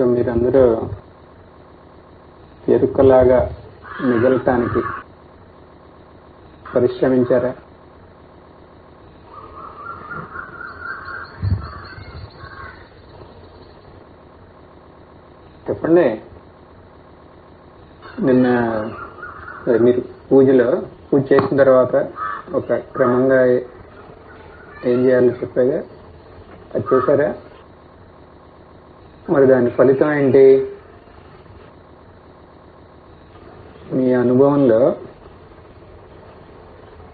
So మీరందరూ ఎరుకలాగా మిగలటానికి పరిశ్రమించారా? చెప్పండి. నిన్న మీరు పూజ చేసిన తర్వాత ఒక క్రమంగా ఏం చేయాలో చెప్పాగా, అది చేశారా? మరి దాని ఫలితం ఏంటి? మీ అనుభవంలో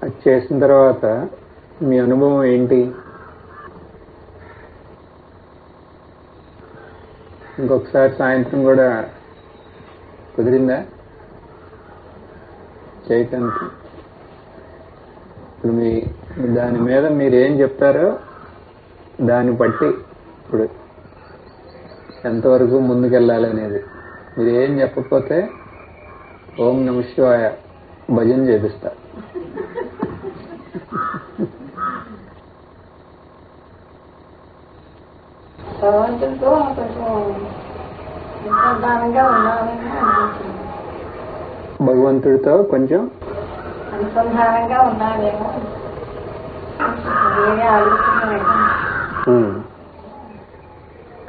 అది చేసిన తర్వాత మీ అనుభవం ఏంటి? ఇంకొకసారి సాయంత్రం కూడా కుదిరిందా చేయటానికి? ఇప్పుడు దాని మీద మీరేం చెప్తారో దాన్ని బట్టి ఇప్పుడు ఎంతవరకు ముందుకెళ్ళాలి అనేది. మీరు ఏం చెప్పకపోతే ఓం నమ శివాయ భజన చేపిస్తా. భగవంతుడితో కొంచెం అనుసంధానంగా ఉండాలని అనిపించింది. భగవంతుడితో కొంచెం అనుసంధానంగా ఉండాలేమో వేరే ఆలోచన.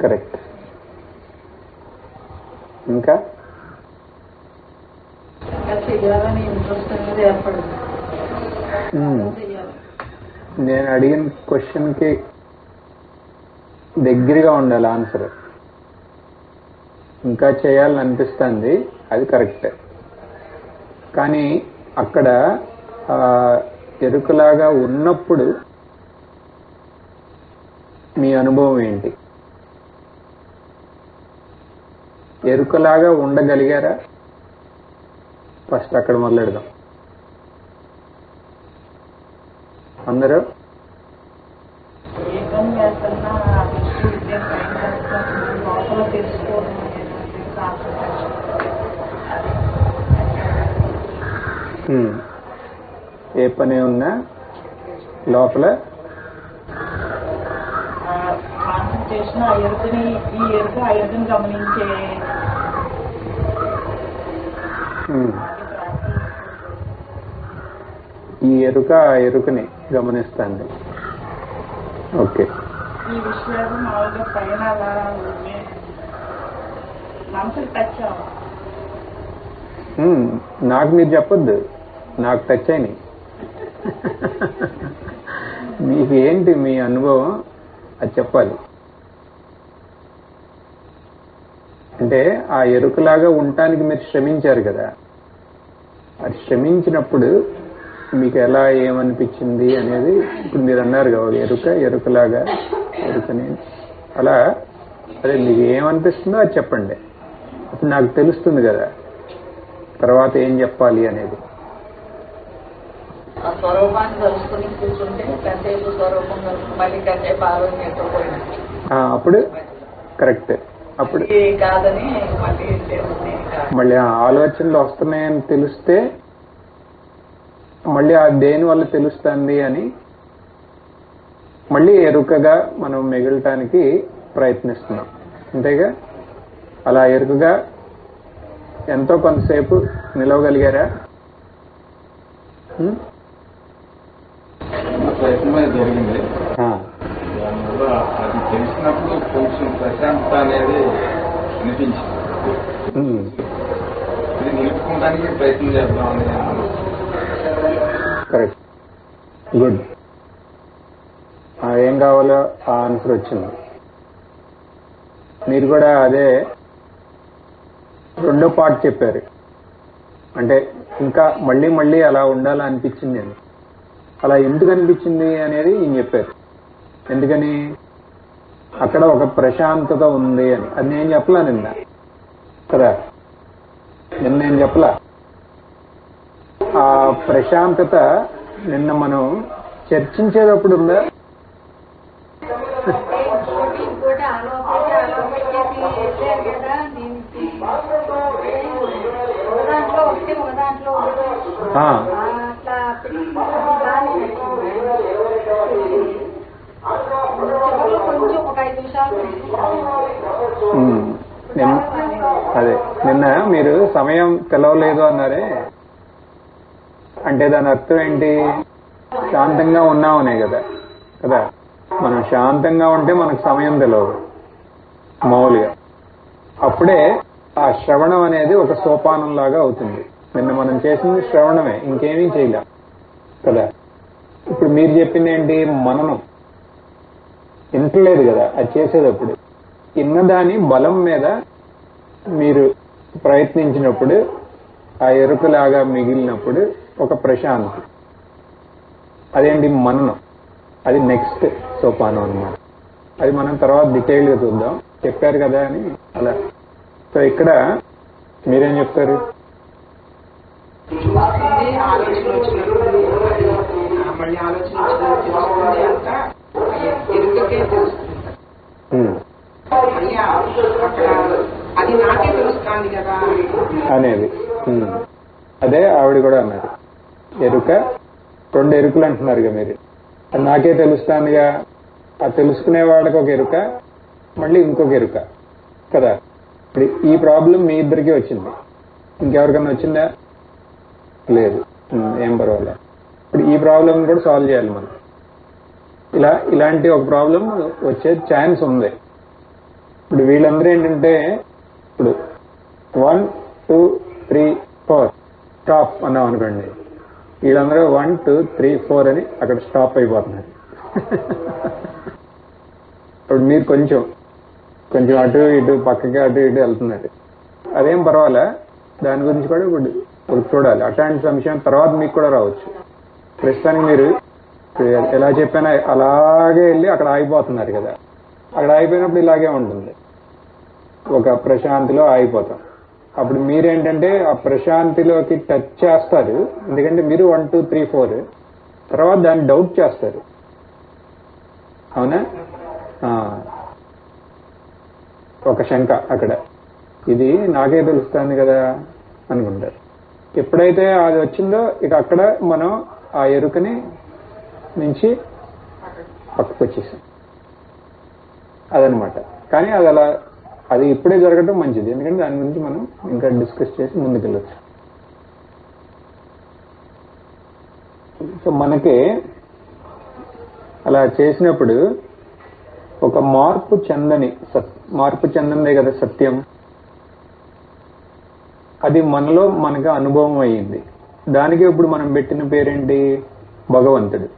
కరెక్ట్. ఇంకా చేయాలని ఇంట్రెస్ట్ అనేది ఏర్పడింది. నేను అడిగిన క్వశ్చన్ కి దగ్గరగా ఉండాలి ఆన్సర్. ఇంకా చేయాలని అనిపిస్తుంది, అది కరెక్టే. కానీ అక్కడ ఎరుకలాగా ఉన్నప్పుడు మీ అనుభవం ఏంటి? ఎరుకలాగా ఉండగలిగారా? ఫస్ట్ అక్కడ మొదలెడదాం. అందరూ ఏ పని ఉన్నా లోపల కాన్సన్ట్రేషన్ ఆ ఎరుకని గమనించే ఈ ఎరుక ఆ ఎరుకని గమనిస్తాండి. ఓకే. ఈ విషయాలు మామూలుగా పైన అలా మనసుకు టచ్ అవ్వాలి. నాకు మీరు చెప్పొద్దు, నాకు టచ్ అయినాయి. మీకు ఏంటి మీ అనుభవం అది చెప్పాలి. అంటే ఆ ఎరుకలాగా ఉండటానికి మీరు శ్రమించారు కదా, అది శ్రమించినప్పుడు మీకు ఎలా ఏమనిపించింది అనేది ఇప్పుడు మీరు అన్నారు కదా, ఎరుకలాగా ఎరుకని అలా అదే మీకు ఏమనిపిస్తుందో అది చెప్పండి. అప్పుడు నాకు తెలుస్తుంది కదా తర్వాత ఏం చెప్పాలి అనేది. స్వరూపాన్ని కలుసుకుని కూర్చుంటే కాసేపు స్వరూపం మళ్ళీ కాసేపు ఆరోగ్యం అప్పుడు కరెక్ట్. అప్పుడు కాదని మళ్ళీ ఆలోచనలు వస్తున్నాయని తెలిస్తే మళ్ళీ ఆ దేని వల్ల తెలుస్తుంది అని మళ్ళీ ఎరుకగా మనం మిగలటానికి ప్రయత్నిస్తున్నాం. అంతేగా? అలా ఎరుకగా ఎంతో కొంతసేపు నిలవగలిగారా? జరిగింది. దానివల్ల అది తెలిసినప్పుడు కొంచెం ప్రశాంతత అనేది అనిపించింది. ఇది నిలుపుకోవడానికి ప్రయత్నం చేద్దామని. Correct, good. ఏం కావాలో ఆ ఆన్సర్ వచ్చింది. మీరు కూడా అదే రెండో పార్ట్ చెప్పారు. అంటే ఇంకా మళ్ళీ మళ్ళీ అలా ఉండాలనిపించింది అని. అలా ఎందుకు అనిపించింది అనేది ఈయన చెప్పారు. ఎందుకని? అక్కడ ఒక ప్రశాంతత ఉంది అని. అది నేను చెప్పలా నిన్న కదా, నేను చెప్పలా. ఆ ప్రశాంతత నిన్న మనం చర్చించేటప్పుడు ఉందా? అదే నిన్న మీరు సమయం తెలవలేదు అన్నారే, అంటే దాని అర్థం ఏంటి? శాంతంగా ఉన్నామనే కదా. కదా, మనం శాంతంగా ఉంటే మనకు సమయం తెలియదు మామూలుగా. అప్పుడే ఆ శ్రవణం అనేది ఒక సోపానం లాగా అవుతుంది. నిన్న మనం చేసింది శ్రవణమే, ఇంకేమీ చేయలే కదా. ఇప్పుడు మీరు చెప్పింది ఏంటి? మననం. వింటలేదు కదా అది చేసేటప్పుడు. ఇన్నదాని బలం మీద మీరు ప్రయత్నించినప్పుడు ఆ ఎరుకలాగా మిగిలినప్పుడు ఒక ప్రశాంతి, అదేంటి? మననం. అది నెక్స్ట్ సోపానం అన్నమాట. అది మనం తర్వాత డీటెయిల్గా చూద్దాం. చెప్పారు కదా అని అలా. సో ఇక్కడ మీరేం చెప్తారు? చూస్తుంది, ఆలోచన వచ్చినప్పుడు మళ్ళీ ఆలోచన వచ్చినప్పుడు తెలుస్తుంది, అంతా ఎరుకకే తెలుస్తుంది. మళ్ళీ అక్కడ అది నాకే తెలుస్తుంది కదా అనేది. అదే ఆవిడ కూడా అన్నారు, ఎరుక. 2 ఎరుకలు అంటున్నారుగా మీరు. అది నాకే తెలుస్తానుగా. అది తెలుసుకునేవాడికి ఒక ఎరుక, మళ్ళీ ఇంకొక ఎరుక కదా. ఇప్పుడు ఈ ప్రాబ్లం మీ ఇద్దరికీ వచ్చింది, ఇంకెవరికన్నా వచ్చిందా? లేదు. ఏం పర్వాలేదు. ఇప్పుడు ఈ ప్రాబ్లం కూడా సాల్వ్ చేయాలి మనం. ఇలాంటి ఒక ప్రాబ్లం వచ్చే ఛాన్స్ ఉంది. ఇప్పుడు వీళ్ళందరూ ఏంటంటే, ఇప్పుడు 1 2 3 4 స్టాప్ అన్నాం అనుకోండి, వీళ్ళందరూ 1 2 3 4 అని అక్కడ స్టాప్ అయిపోతున్నారు. ఇప్పుడు మీరు కొంచెం అటు ఇటు పక్కకి అటు ఇటు వెళ్తున్నారు. అదేం పర్వాలే, దాని గురించి కూడా ఇప్పుడు చూడాలి. అట్లాంటి సంశయం తర్వాత మీకు కూడా రావచ్చు. ప్రస్తుతానికి మీరు ఎలా చెప్పినా అలాగే వెళ్ళి అక్కడ ఆగిపోతున్నారు కదా. అక్కడ ఆగిపోయినప్పుడు ఇలాగే ఉంటుంది, ఒక ప్రశాంతిలో ఆగిపోతాం. అప్పుడు మీరేంటంటే ఆ ప్రశాంతిలోకి టచ్ చేస్తారు, ఎందుకంటే మీరు 1 2 3 4 తర్వాత దాన్ని డౌట్ చేస్తారు. అవునా? ఒక శంక అక్కడ, ఇది నాకే తెలుస్తుంది కదా అనుకుంటారు. ఎప్పుడైతే అది వచ్చిందో ఇక అక్కడ మనం ఆ ఎరుకని నుంచి పక్కకు వచ్చేసాం అదనమాట. కానీ అది ఇప్పుడే జరగడం మంచిది, ఎందుకంటే దాని గురించి మనం ఇంకా డిస్కస్ చేసి ముందుకెళ్ళచ్చు. సో మనకి అలా చేసినప్పుడు ఒక మార్పు చెందందే కదా సత్యం. అది మనలో మనకు అనుభవం అయ్యింది. దానికి ఇప్పుడు మనం పెట్టిన పేరేంటి? భగవంతుడు.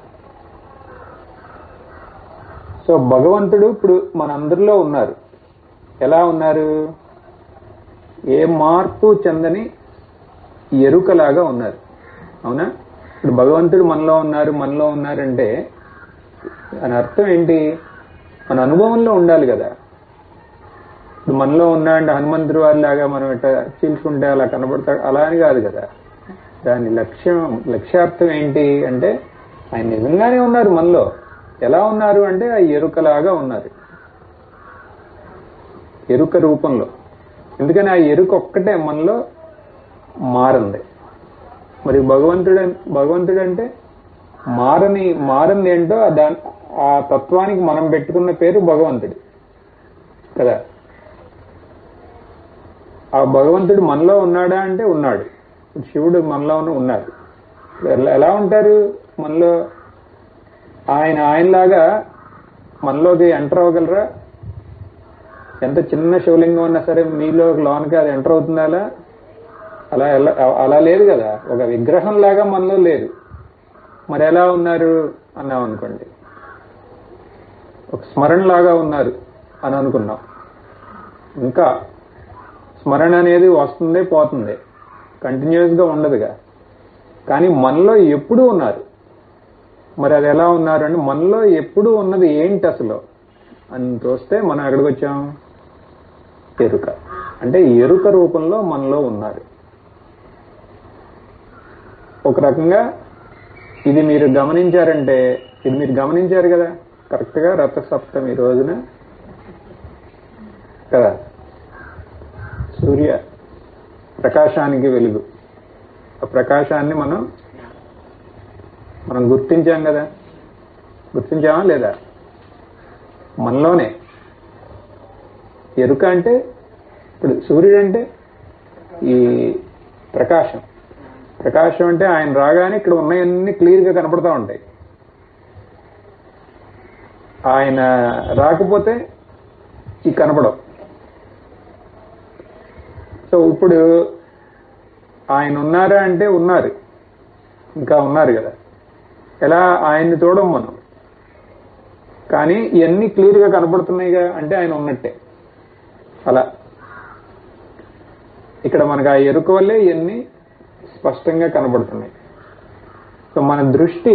సో భగవంతుడు ఇప్పుడు మనందరిలో ఉన్నారు. ఎలా ఉన్నారు? ఏ మార్పు చెందని ఎరుకలాగా ఉన్నారు. అవునా? ఇప్పుడు భగవంతుడు మనలో ఉన్నారంటే అని అర్థం ఏంటి? మన అనుభవంలో ఉండాలి కదా. ఇప్పుడు మనలో ఉన్నాడంటే హనుమంతుడు వారిలాగా మనం ఇట్లా చీల్చుకుంటే అలా కనబడతాడు, అలా అని కాదు కదా. దాని లక్ష్యార్థం ఏంటి అంటే ఆయన నిజంగానే ఉన్నారు మనలో. ఎలా ఉన్నారు అంటే ఆ ఎరుకలాగా ఉన్నారు, ఎరుక రూపంలో. ఎందుకని ఆ ఎరుక ఒక్కటే మనలో మారింది. మరి భగవంతుడు అంటే మారని ఏంటో ఆ తత్వానికి మనం పెట్టుకున్న పేరు భగవంతుడు కదా. ఆ భగవంతుడు మనలో ఉన్నాడా అంటే ఉన్నాడు. శివుడు మనలో ఉన్నాడు. ఎలా ఉంటారు మనలో? ఆయనలాగా మనలోకి ఎంటర్ అవ్వగలరా? ఎంత చిన్న శివలింగం ఉన్నా సరే మీలో లోనికి అది ఎంటర్ అవుతుందా? అలా లేదు కదా. ఒక విగ్రహం లాగా మనలో లేదు. మరి ఎలా ఉన్నారు అన్నాం అనుకోండి, ఒక స్మరణ లాగా ఉన్నారు అని అనుకున్నాం. ఇంకా స్మరణ అనేది వస్తుంది పోతుంది, కంటిన్యూస్ గా ఉండదుగా. కానీ మనలో ఎప్పుడూ ఉన్నారు. మరి అది ఎలా ఉన్నారు అంటే మనలో ఎప్పుడూ ఉన్నది ఏంటి అసలు అని చూస్తే మనం ఎక్కడికి వచ్చాం? ఎరుక. అంటే ఎరుక రూపంలో మనలో ఉన్నారు. ఒక రకంగా ఇది మీరు గమనించారంటే, ఇది మీరు గమనించారు కదా కరెక్ట్ గా రథసప్తమి రోజున కదా. సూర్య ప్రకాశానికి వెలుగు, ఆ ప్రకాశాన్ని మనం గుర్తించాం కదా. గుర్తించామా లేదా? మనలోనే. ఎరుక అంటే ఇప్పుడు సూర్యుడు అంటే ఈ ప్రకాశం. ప్రకాశం అంటే ఆయన రాగానే ఇక్కడ ఉన్నాయన్నీ క్లియర్గా కనపడతా ఉంటాయి. ఆయన రాకపోతే ఈ కనపడవు. సో ఇప్పుడు ఆయన ఉన్నారా అంటే ఉన్నారు, ఇంకా ఉన్నారు కదా. ఎలా ఆయన్ని చూడం మనం, కానీ ఇవన్నీ క్లియర్గా కనపడుతున్నాయిగా అంటే ఆయన ఉన్నట్టే. అలా ఇక్కడ మనకు ఆ ఎరుక వల్లే ఇవన్నీ స్పష్టంగా కనబడుతున్నాయి. సో మన దృష్టి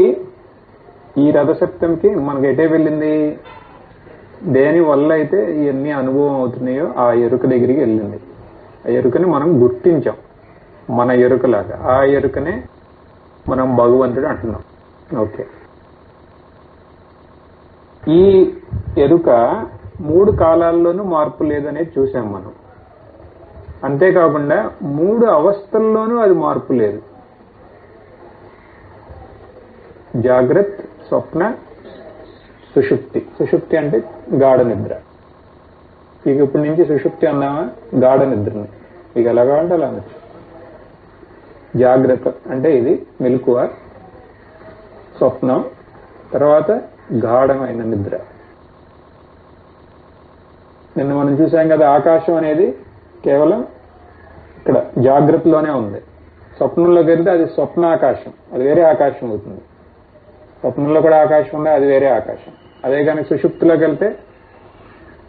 ఈ రథసప్తంకి మనకు ఎటే వెళ్ళింది, దేని వల్ల అయితే ఇవన్నీ అనుభవం అవుతున్నాయో ఆ ఎరుక దగ్గరికి వెళ్ళింది. ఆ ఎరుకని మనం గుర్తించాం, మన ఎరుకలాగా. ఆ ఎరుకనే మనం భగవంతుడు అంటున్నాం. ఓకే, ఈ ఎరుక 3 కాలాల్లోనూ మార్పు లేదనేది చూసాం మనం. అంతేకాకుండా 3 అవస్థల్లోనూ అది మార్పు లేదు. జాగ్రత్త, స్వప్న, సుషుప్తి. సుషుప్తి అంటే గాఢ నిద్ర. ఇక ఇప్పటి నుంచి సుషుప్తి అన్నామా, గాఢ నిద్రని. ఇక ఎలా కావాలంటే అలా అనొచ్చు. జాగ్రత్త అంటే ఇది మెలకువ, స్వప్నం, తర్వాత గాఢమైన నిద్ర. నిన్న మనం చూసాం కదా, ఆకాశం అనేది కేవలం ఇక్కడ జాగ్రత్తలోనే ఉంది. స్వప్నంలోకి వెళ్తే అది స్వప్నాకాశం, అది వేరే ఆకాశం అవుతుంది. స్వప్నంలో కూడా ఆకాశం ఉందా, అది వేరే ఆకాశం. అదే కానీ సుషుప్తిలోకి వెళ్తే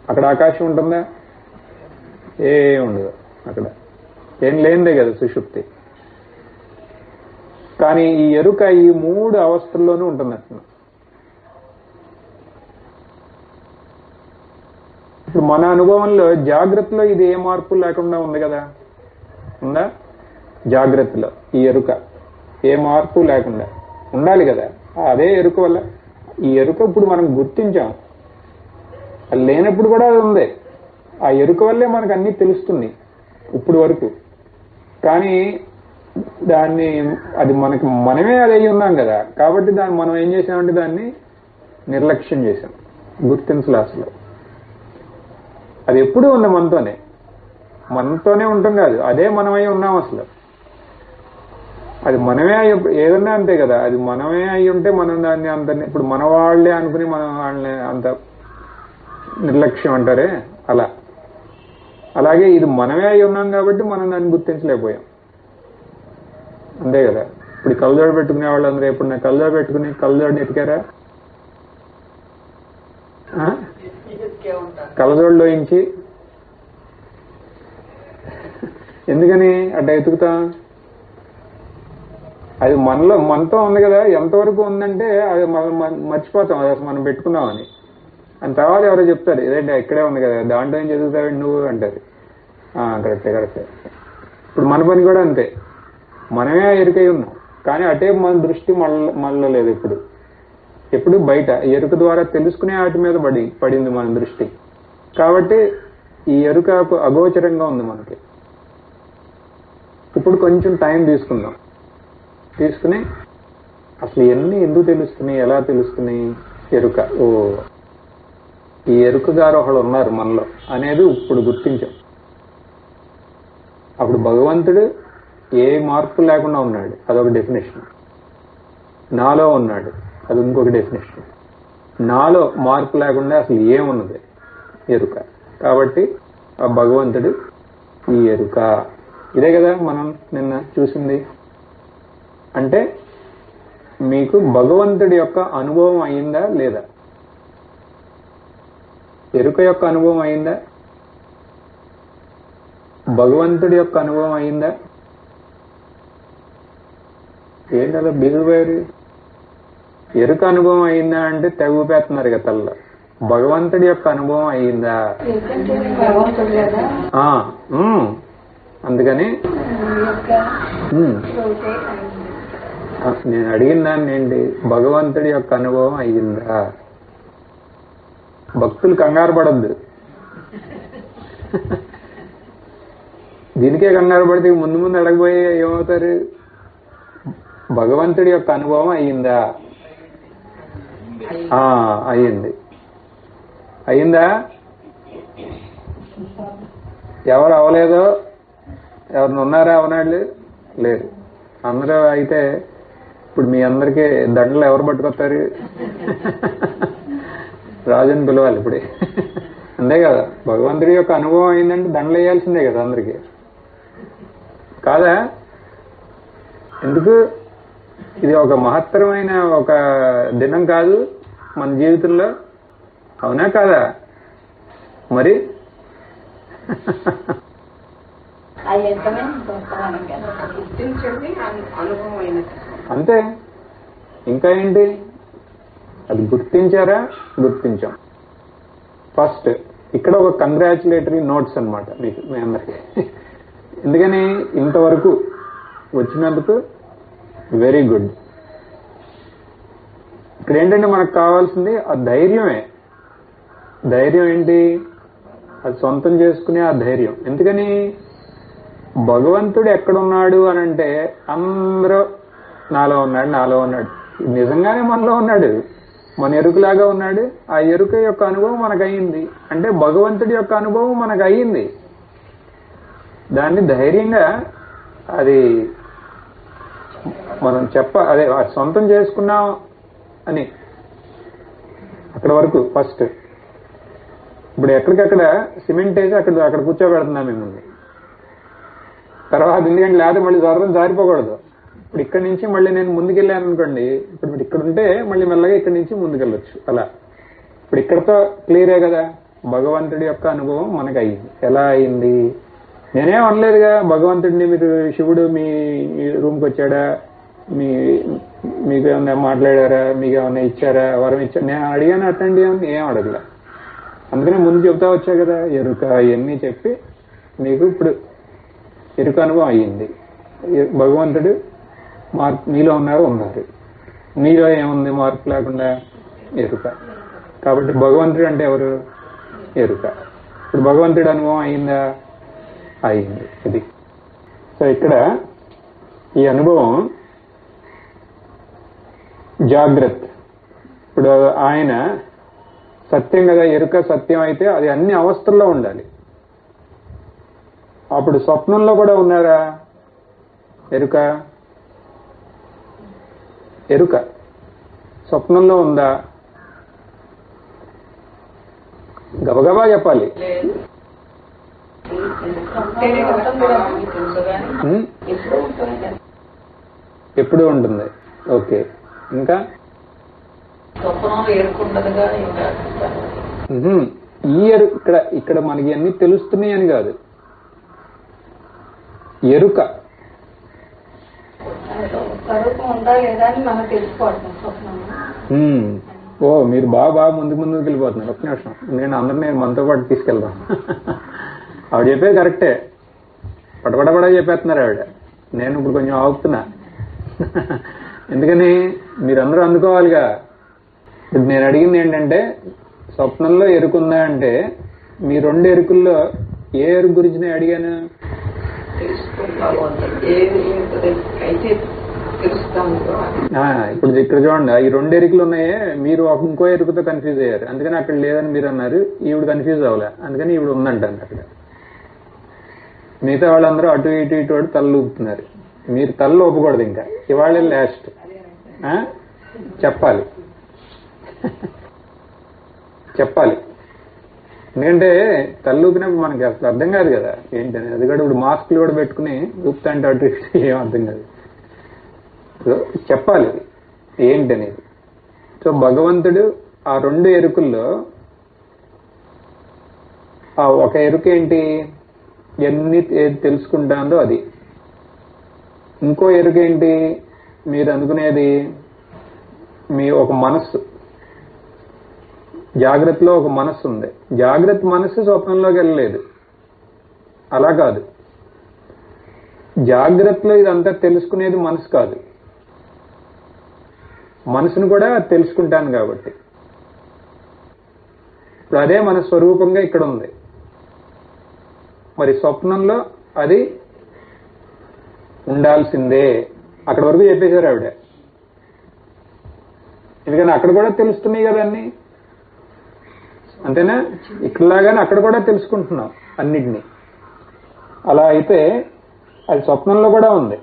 అక్కడ ఆకాశం ఉంటుందా, ఏం ఉండదు. అక్కడ ఏం లేనిదే కదా సుషుప్తి. కానీ ఈ ఎరుక ఈ 3 అవస్థల్లోనూ ఉంటుంది అసలు. ఇప్పుడు మన అనుభవంలో జాగ్రత్తలో ఇది ఏ మార్పు లేకుండా ఉంది కదా, ఉందా? జాగ్రత్తలో ఈ ఎరుక ఏ మార్పు లేకుండా ఉండాలి కదా. అదే ఎరుక వల్ల ఈ ఎరుక ఇప్పుడు మనం గుర్తించాం. అది లేనప్పుడు కూడా అది ఉంది. ఆ ఎరుక వల్లే మనకు అన్నీ తెలుస్తుంది ఇప్పుడు వరకు. కానీ దాన్ని అది మనమే అది అయి ఉన్నాం కదా, కాబట్టి దాన్ని మనం ఏం చేసామంటే దాన్ని నిర్లక్ష్యం చేసాం, గుర్తించలే అసలు. అది ఎప్పుడూ ఉంది మనతోనే ఉంటాం కాదు, అదే మనమై ఉన్నాం అసలు. అది మనమే ఏదన్నా అంతే కదా, అది మనమే అయి ఉంటే మనం దాన్ని అంత ఇప్పుడు మన వాళ్ళే అనుకుని మనం వాళ్ళని అంత నిర్లక్ష్యం అంటారే అలా. అలాగే ఇది మనమే అయి ఉన్నాం కాబట్టి మనం దాన్ని గుర్తించలేకపోయాం, అంతే కదా. ఇప్పుడు కళ్ళజోడు పెట్టుకునే వాళ్ళందరూ ఎప్పుడు నా కళ్ళజోడు పెట్టుకుని కళ్ళజోడిని ఎతికారా? కళ్ళజోడులోంచి ఎందుకని అట్లా ఎతుకుతాం? అది మనతో ఉంది కదా. ఎంతవరకు ఉందంటే అది మర్చిపోతాం, అది అసలు మనం పెట్టుకున్నామని. అని తర్వాత ఎవరో చెప్తారు, ఏదంటే ఇక్కడే ఉంది కదా, దాంట్లో ఏం చదువుతావు నువ్వు అంటారు. కరెక్టే. ఇప్పుడు మన పని కూడా అంతే, మనమే ఎరుకై ఉన్నాం, కానీ అటే మన దృష్టి మళ్ళలేదు. ఎప్పుడు బయట ఎరుక ద్వారా తెలుసుకునే వాటి మీద పడింది మన దృష్టి. కాబట్టి ఈ ఎరుక అగోచరంగా ఉంది మనకి. ఇప్పుడు కొంచెం టైం తీసుకుని అసలు ఇవన్నీ ఎందుకు తెలుస్తున్నాయి, ఎలా తెలుస్తున్నాయి? ఎరుక, ఈ ఎరుక గారు ఒకళ్ళు ఉన్నారు మనలో అనేది ఇప్పుడు గుర్తించాం. అప్పుడు భగవంతుడు ఏ మార్పు లేకుండా ఉన్నాడు, అదొక డెఫినేషన్. నాలో ఉన్నాడు, అది ఇంకొక డెఫినేషన్. నాలో మార్పు లేకుండా అసలు ఏమున్నది? ఎరుక. కాబట్టి ఆ భగవంతుడు ఈ ఎరుక. ఇదే కదా మనం నిన్న చూసింది. అంటే మీకు భగవంతుడి యొక్క అనుభవం అయిందా లేదా? ఎరుక యొక్క అనుభవం అయిందా? భగవంతుడి యొక్క అనుభవం అయిందా? ఏంటలా బిగుపోయారు? ఎరుక అనుభవం అయిందా అంటే తెగుపేస్తున్నారు కదా తల్ల. భగవంతుడి యొక్క అనుభవం అయిందా? అందుకని నేను అడిగిన దాన్ని ఏంటి, భగవంతుడి యొక్క అనుభవం అయ్యిందా? భక్తులు కంగారు పడద్దు, దీనికే కంగారు పడితే ముందు అడగబోయే ఏమవుతారు? భగవంతుడి యొక్క అనుభవం అయ్యిందా? అయ్యిందా? ఎవరు అవలేదో, ఎవరిని ఉన్నారా అవనాళ్ళు లేరు. అందరూ అయితే ఇప్పుడు మీ అందరికీ దండలు ఎవరు పట్టుకొస్తారు? రాజుని పిలవాలి ఇప్పుడే. అంతే కదా, భగవంతుడి యొక్క అనుభవం అయిందంటే దండలు వేయాల్సిందే కదా అందరికీ, కాదా? ఎందుకు? ఇది ఒక మహత్తరమైన ఒక దినం కాదు మన జీవితంలో, అవునా కాదా? మరి గుర్తించండి అనుభవం అయినట్టు. అంతే, ఇంకా ఏంటి? అది గుర్తించారా? గుర్తించాం. ఫస్ట్ ఇక్కడ ఒక కంగ్రాచులేటరీ నోట్స్ అన్నమాట మీకు, మీ అందరికి. ఎందుకని ఇంతవరకు వచ్చినందుకు వెరీ గుడ్. ఇక్కడ ఏంటంటే మనకు కావాల్సింది ఆ ధైర్యమే. ధైర్యం ఏంటి? అది సొంతం చేసుకునే ఆ ధైర్యం. ఎందుకని భగవంతుడు ఎక్కడున్నాడు అని అంటే అందరూ నాలో ఉన్నాడు, నాలో ఉన్నాడు. నిజంగానే మనలో ఉన్నాడు, మన ఎరుకలాగా ఉన్నాడు. ఆ ఎరుక యొక్క అనుభవం మనకు అయ్యింది అంటే భగవంతుడి యొక్క అనుభవం మనకు అయ్యింది. దాన్ని ధైర్యంగా అది మనం అదే సొంతం చేసుకున్నాం అని అక్కడ వరకు ఫస్ట్. ఇప్పుడు ఎక్కడికక్కడ సిమెంట్ వేసి అక్కడ కూర్చోబెడుతున్నాం మిమ్మల్ని. తర్వాత ఎందుకంటే లేదా మళ్ళీ దూరం జారిపోకూడదు. ఇప్పుడు ఇక్కడి నుంచి మళ్ళీ నేను ముందుకెళ్ళాను అనుకోండి, ఇప్పుడు మీరు ఇక్కడ ఉంటే మళ్ళీ మెల్లగా ఇక్కడి నుంచి ముందుకెళ్ళొచ్చు. అలా ఇప్పుడు ఇక్కడతో క్లియరే కదా, భగవంతుడి యొక్క అనుభవం మనకు అయ్యింది. ఎలా అయింది? నేనేం అనలేదుగా భగవంతుడిని. మీరు శివుడు మీ రూమ్కి వచ్చాడా, మీకు ఏమన్నా మాట్లాడారా, మీకు ఏమన్నా ఇచ్చారా, వరం ఇచ్చారా? నేను అడిగాను అట్టండి అని ఏం అడగలే. అందుకనే ముందు చెబుతా వచ్చా కదా, ఎరుక ఇవన్నీ చెప్పి మీకు ఇప్పుడు ఎరుక అనుభవం అయ్యింది. భగవంతుడు మీలో ఉన్నారు. మీలో ఏముంది మార్పు లేకుండా? ఎరుక. కాబట్టి భగవంతుడు అంటే ఎవరు? ఎరుక. ఇప్పుడు భగవంతుడి అనుభవం అయిందా? అయింది. ఇది. సో ఇక్కడ ఈ అనుభవం జాగ్రత్త. ఇప్పుడు ఆయన సత్యం కదా, ఎరుక సత్యం అయితే అది అన్ని అవస్థల్లో ఉండాలి. అప్పుడు స్వప్నంలో కూడా ఉన్నారా ఎరుక? ఎరుక స్వప్నంలో ఉందా? గబగబా చెప్పాలి. ఎప్పుడు ఉంటుంది? ఓకే. ఇంకా ఈ ఇక్కడ మనకి అన్ని తెలుస్తున్నాయి అని కాదు, ఎరుక. ఓ మీరు బాగా ముందుకు వెళ్ళిపోతున్నారు. ఒక్క నిమిషం, నేను అందరినీ మనతో పాటు తీసుకెళ్తాను. ఆవిడ చెప్పేది కరెక్టే, పటపటపడా చెప్పేస్తున్నారు ఆవిడ. నేను ఇప్పుడు కొంచెం ఆగుతున్నా. ఎందుకని మీరందరూ అందుకోవాలిగా. ఇప్పుడు నేను అడిగింది ఏంటంటే స్వప్నంలో ఎరుకుందా అంటే మీ రెండు ఎరుకుల్లో ఏ ఎరుకు గురించి నేను అడిగాను? ఇప్పుడు ఇక్కడ చూడండి, ఈ రెండు ఎరుకులు ఉన్నాయే, మీరు ఇంకో ఎరుకుతో కన్ఫ్యూజ్ అయ్యారు. అందుకని అక్కడ లేదని మీరు అన్నారు. ఈవిడ కన్ఫ్యూజ్ అవ్వలే, అందుకని ఈవిడ ఉందంటాను అక్కడ. మిగతా వాళ్ళందరూ అటు ఇటు తల్లు ఊపుతున్నారు. మీరు తల్లు ఒప్పకూడదు. ఇంకా ఇవాళ లాస్ట్ చెప్పాలి. ఎందుకంటే తల్లు ఊపినప్పుడు మనకి అసలు అర్థం కాదు కదా ఏంటని. అది కూడా ఇప్పుడు మాస్క్లు కూడా పెట్టుకుని ఊపుతా అంటే అటు ఏం అర్థం కాదు. చెప్పాలి ఏంటనేది. సో భగవంతుడు ఆ రెండు ఎరుకుల్లో ఆ ఒక ఎరుక ఏంటి? ఎన్ని తెలుసుకుంటాందో అది. ఇంకో ఎరుక ఏంటి? మీరు అనుకునేది మీ ఒక మనస్సు. జాగ్రత్తలో ఒక మనస్సు ఉంది. జాగ్రత్త మనస్సు స్వప్నంలోకి వెళ్ళలేదు. అలా కాదు. జాగ్రత్తలో ఇదంతా తెలుసుకునేది మనసు కాదు, మనసును కూడా తెలుసుకుంటాను కాబట్టి. ఇప్పుడు అదే మన స్వరూపంగా ఇక్కడ ఉంది. మరి స్వప్నంలో అది ఉండాల్సిందే. అక్కడి వరకు చెప్పేశారు ఆవిడ. ఎందుకని అక్కడ కూడా తెలుస్తున్నాయి కదా అన్ని, అంతేనా? ఇక్కడలాగానే అక్కడ కూడా తెలుసుకుంటున్నాం అన్నిటినీ. అలా అయితే అది స్వప్నంలో కూడా ఉంది.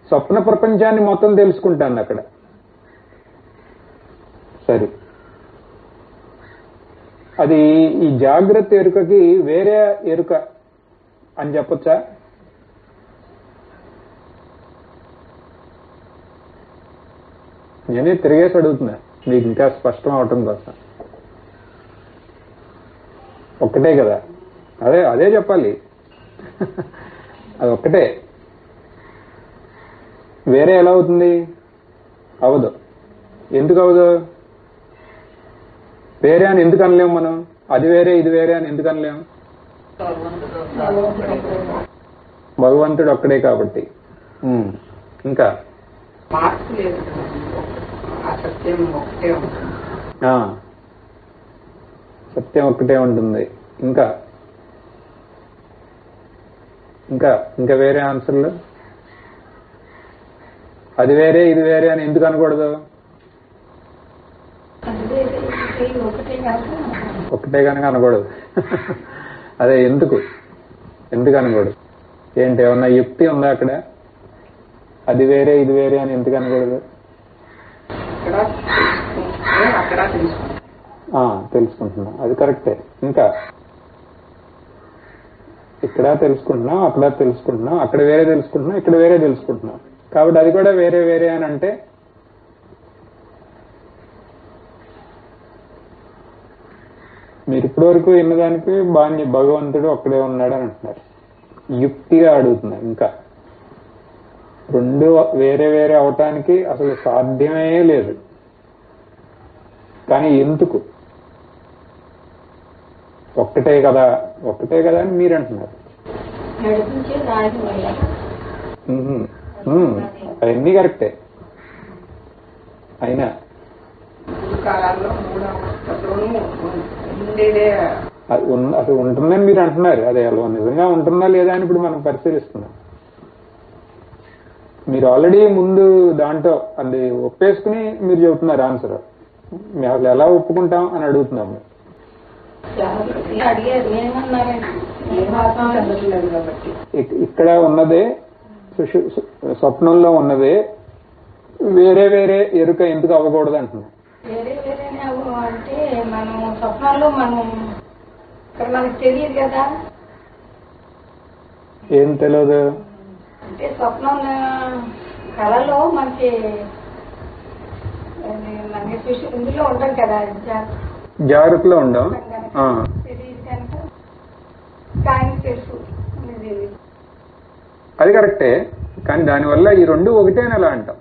స్వప్న ప్రపంచాన్ని మొత్తం తెలుసుకుంటాను అక్కడ. సరే, అది ఈ జాగ్రత్త ఎరుకకి వేరే ఎరుక అని చెప్పొచ్చా? నేనే తిరిగేసి అడుగుతున్నా మీకు ఇంకా స్పష్టం అవటం కోసం. ఒక్కటే కదా, అదే చెప్పాలి. అది ఒక్కటే. వేరే ఎలా అవుతుంది? అవదు. ఎందుకు అవదు? వేరే అని ఎందుకు అనలేము మనం? అది వేరే ఇది వేరే అని ఎందుకు అనలేము? భగవంతుడు ఒక్కడే కాబట్టి. ఇంకా మార్పు లేదు, ఆ సత్యం ఒకటే ఉంటుంది. సత్యం ఒక్కటే ఉంటుంది. ఇంకా ఇంకా ఇంకా వేరే ఆన్సర్లు? అది వేరే ఇది వేరే అని ఎందుకు అనకూడదు? ఒకటే కనుక అనకూడదు. అదే ఎందుకు అనకూడదు? ఏంటి, ఏమన్నా యుక్తి ఉందా అక్కడ? అది వేరే ఇది వేరే అని ఎందుకు అనకూడదు? తెలుసుకుంటున్నాం, అది కరెక్టే. ఇంకా ఇక్కడ తెలుసుకుంటున్నాం, అక్కడ తెలుసుకుంటున్నాం, అక్కడ వేరే తెలుసుకుంటున్నాం, ఇక్కడ వేరే తెలుసుకుంటున్నాం. కాబట్టి అది కూడా వేరే వేరే అని అంటే మీరు ఇప్పటివరకు విన్నదానికి బాగా భగవంతుడు ఒక్కడే ఉన్నాడు అని అంటున్నారు. యుక్తిగా అడుగుతున్నారు. ఇంకా రెండు వేరే వేరే అవటానికి అసలు సాధ్యమే లేదు. కానీ ఎందుకు? ఒక్కటే కదా అని మీరు అంటున్నారు. అవన్నీ కరెక్టే. అయినా అసలు ఉంటుందని మీరు అంటున్నారు. అదే అలా నిజంగా ఉంటుందా లేదా అని ఇప్పుడు మనం పరిశీలిస్తున్నాం. మీరు ఆల్రెడీ ముందు దాంట్లో అది ఒప్పేసుకుని మీరు చెబుతున్నారు ఆన్సర్. మేము అసలు ఎలా ఒప్పుకుంటాం అని అడుగుతున్నాము. ఇక్కడ ఉన్నదే స్వప్నంలో ఉన్నదే వేరే వేరే ఎరుక ఎందుకు అవ్వకూడదు అంటున్నాం. వేరే వేరే అంటే మనం స్వప్నంలో ఇక్కడ మనకు తెలియదు కదా. ఏం తెలియదు అంటే స్వప్నం కళలో మనకి ఇందులో ఉంటాం కదా, జాగ్రత్తలో ఉండం. తెలియదు కనుక టైం తెలుసు. అది కరెక్టే. కానీ దానివల్ల ఈ రెండు ఒకటే అని ఎలా అంటాం?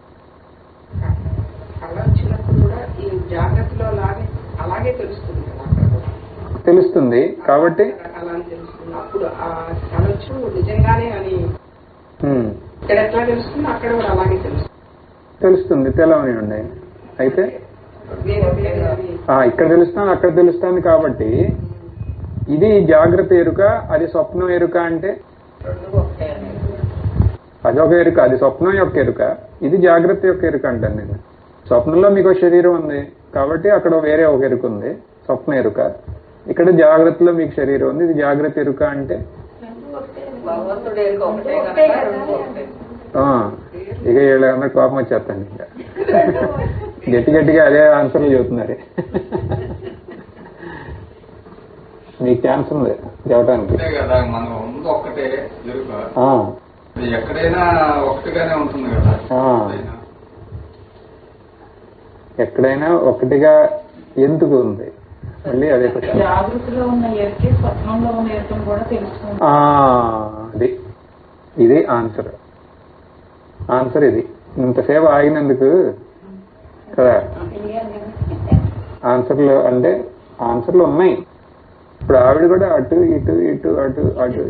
అలా వచ్చినప్పుడు కూడా ఈ జాగ్రత్తలో అలాగే తెలుస్తుంది కదా, తెలుస్తుంది. కాబట్టి అలా తెలుస్తుంది. అప్పుడు ఆ కలొచ్చు నిజంగానే అని ఇక్కడ ఎట్లా తెలుస్తుంది, అక్కడ కూడా అలాగే తెలుస్తుంది. తెలవని ఉన్నాయి. అయితే ఇక్కడ తెలుస్తాను అక్కడ తెలుస్తాను. కాబట్టి ఇది జాగ్రత్త ఎరుక, అది స్వప్నం ఎరుక. అంటే అదొక ఎరుక, అది స్వప్నం యొక్క ఎరుక, ఇది జాగ్రత్త యొక్క ఎరుక అంటాను నేను. స్వప్నంలో మీకు శరీరం ఉంది కాబట్టి అక్కడ వేరే ఒక ఎరుక ఉంది, స్వప్న ఎరుక. ఇక్కడ జాగ్రత్తలో మీకు శరీరం ఉంది, ఇది జాగ్రత్త ఎరుక. అంటే ఇక వీళ్ళ కోపం వచ్చేస్తాను. ఇంకా గట్టిగా అదే ఆన్సర్లు చెబుతున్నారు. మీకు ఛాన్స్ ఉంది చెప్పడానికి. ఎక్కడైనా ఒకటిగానే ఉంటుంది కదా. ఎక్కడైనా ఒకటిగా ఎందుకు ఉంది? మళ్ళీ అదే జాగృతిలో ఉన్న ఎరుకే స్వప్నంలో ఉన్న ఎరుకను కూడా తెలుస్తుంది. అది ఇది ఆన్సర్ ఇది. ఇంతసేపు ఆగినందుకు కదా. ఆన్సర్లు ఉన్నాయి. ఇప్పుడు ఆవిడ కూడా అటు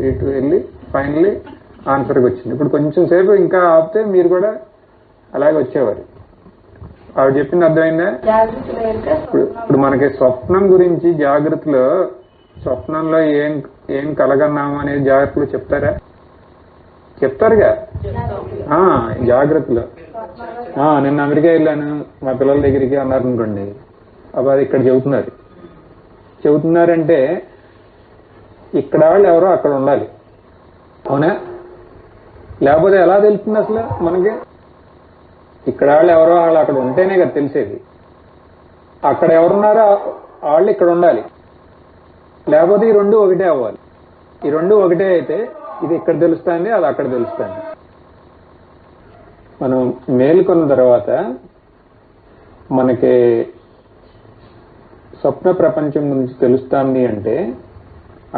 ఇటు వెళ్ళి ఫైనల్లీ ఆన్సర్కి వచ్చింది. ఇప్పుడు కొంచెం సేపు ఇంకా ఆపితే మీరు కూడా అలాగే వచ్చేవారు. ఆవిడ చెప్పింది అర్థమైందా? ఇప్పుడు మనకి స్వప్నం గురించి స్వప్నంలో ఏం కలగన్నాము అనేది జాగ్రత్తలో చెప్తారుగా. జాగ్రత్తలో నిన్న అమెరికా వెళ్ళాను మా పిల్లల దగ్గరికి అన్నారు అనుకోండి. అప్పుడు అది ఇక్కడ చెబుతున్నారంటే ఇక్కడ వాళ్ళు ఎవరో అక్కడ ఉండాలి, అవునా? లేకపోతే ఎలా తెలుస్తుంది అసలు మనకి? ఇక్కడ వాళ్ళు ఎవరో వాళ్ళు అక్కడ ఉంటేనే కదా తెలిసేది. అక్కడ ఎవరున్నారో వాళ్ళు ఇక్కడ ఉండాలి, లేకపోతే ఈ రెండు ఒకటే అవ్వాలి. ఈ రెండు ఒకటే అయితే ఇది ఇక్కడ తెలుస్తుంది, అది అక్కడ తెలుస్తుంది. మనం మేలుకొన్న తర్వాత మనకి స్వప్న ప్రపంచం గురించి తెలుస్తుంది అంటే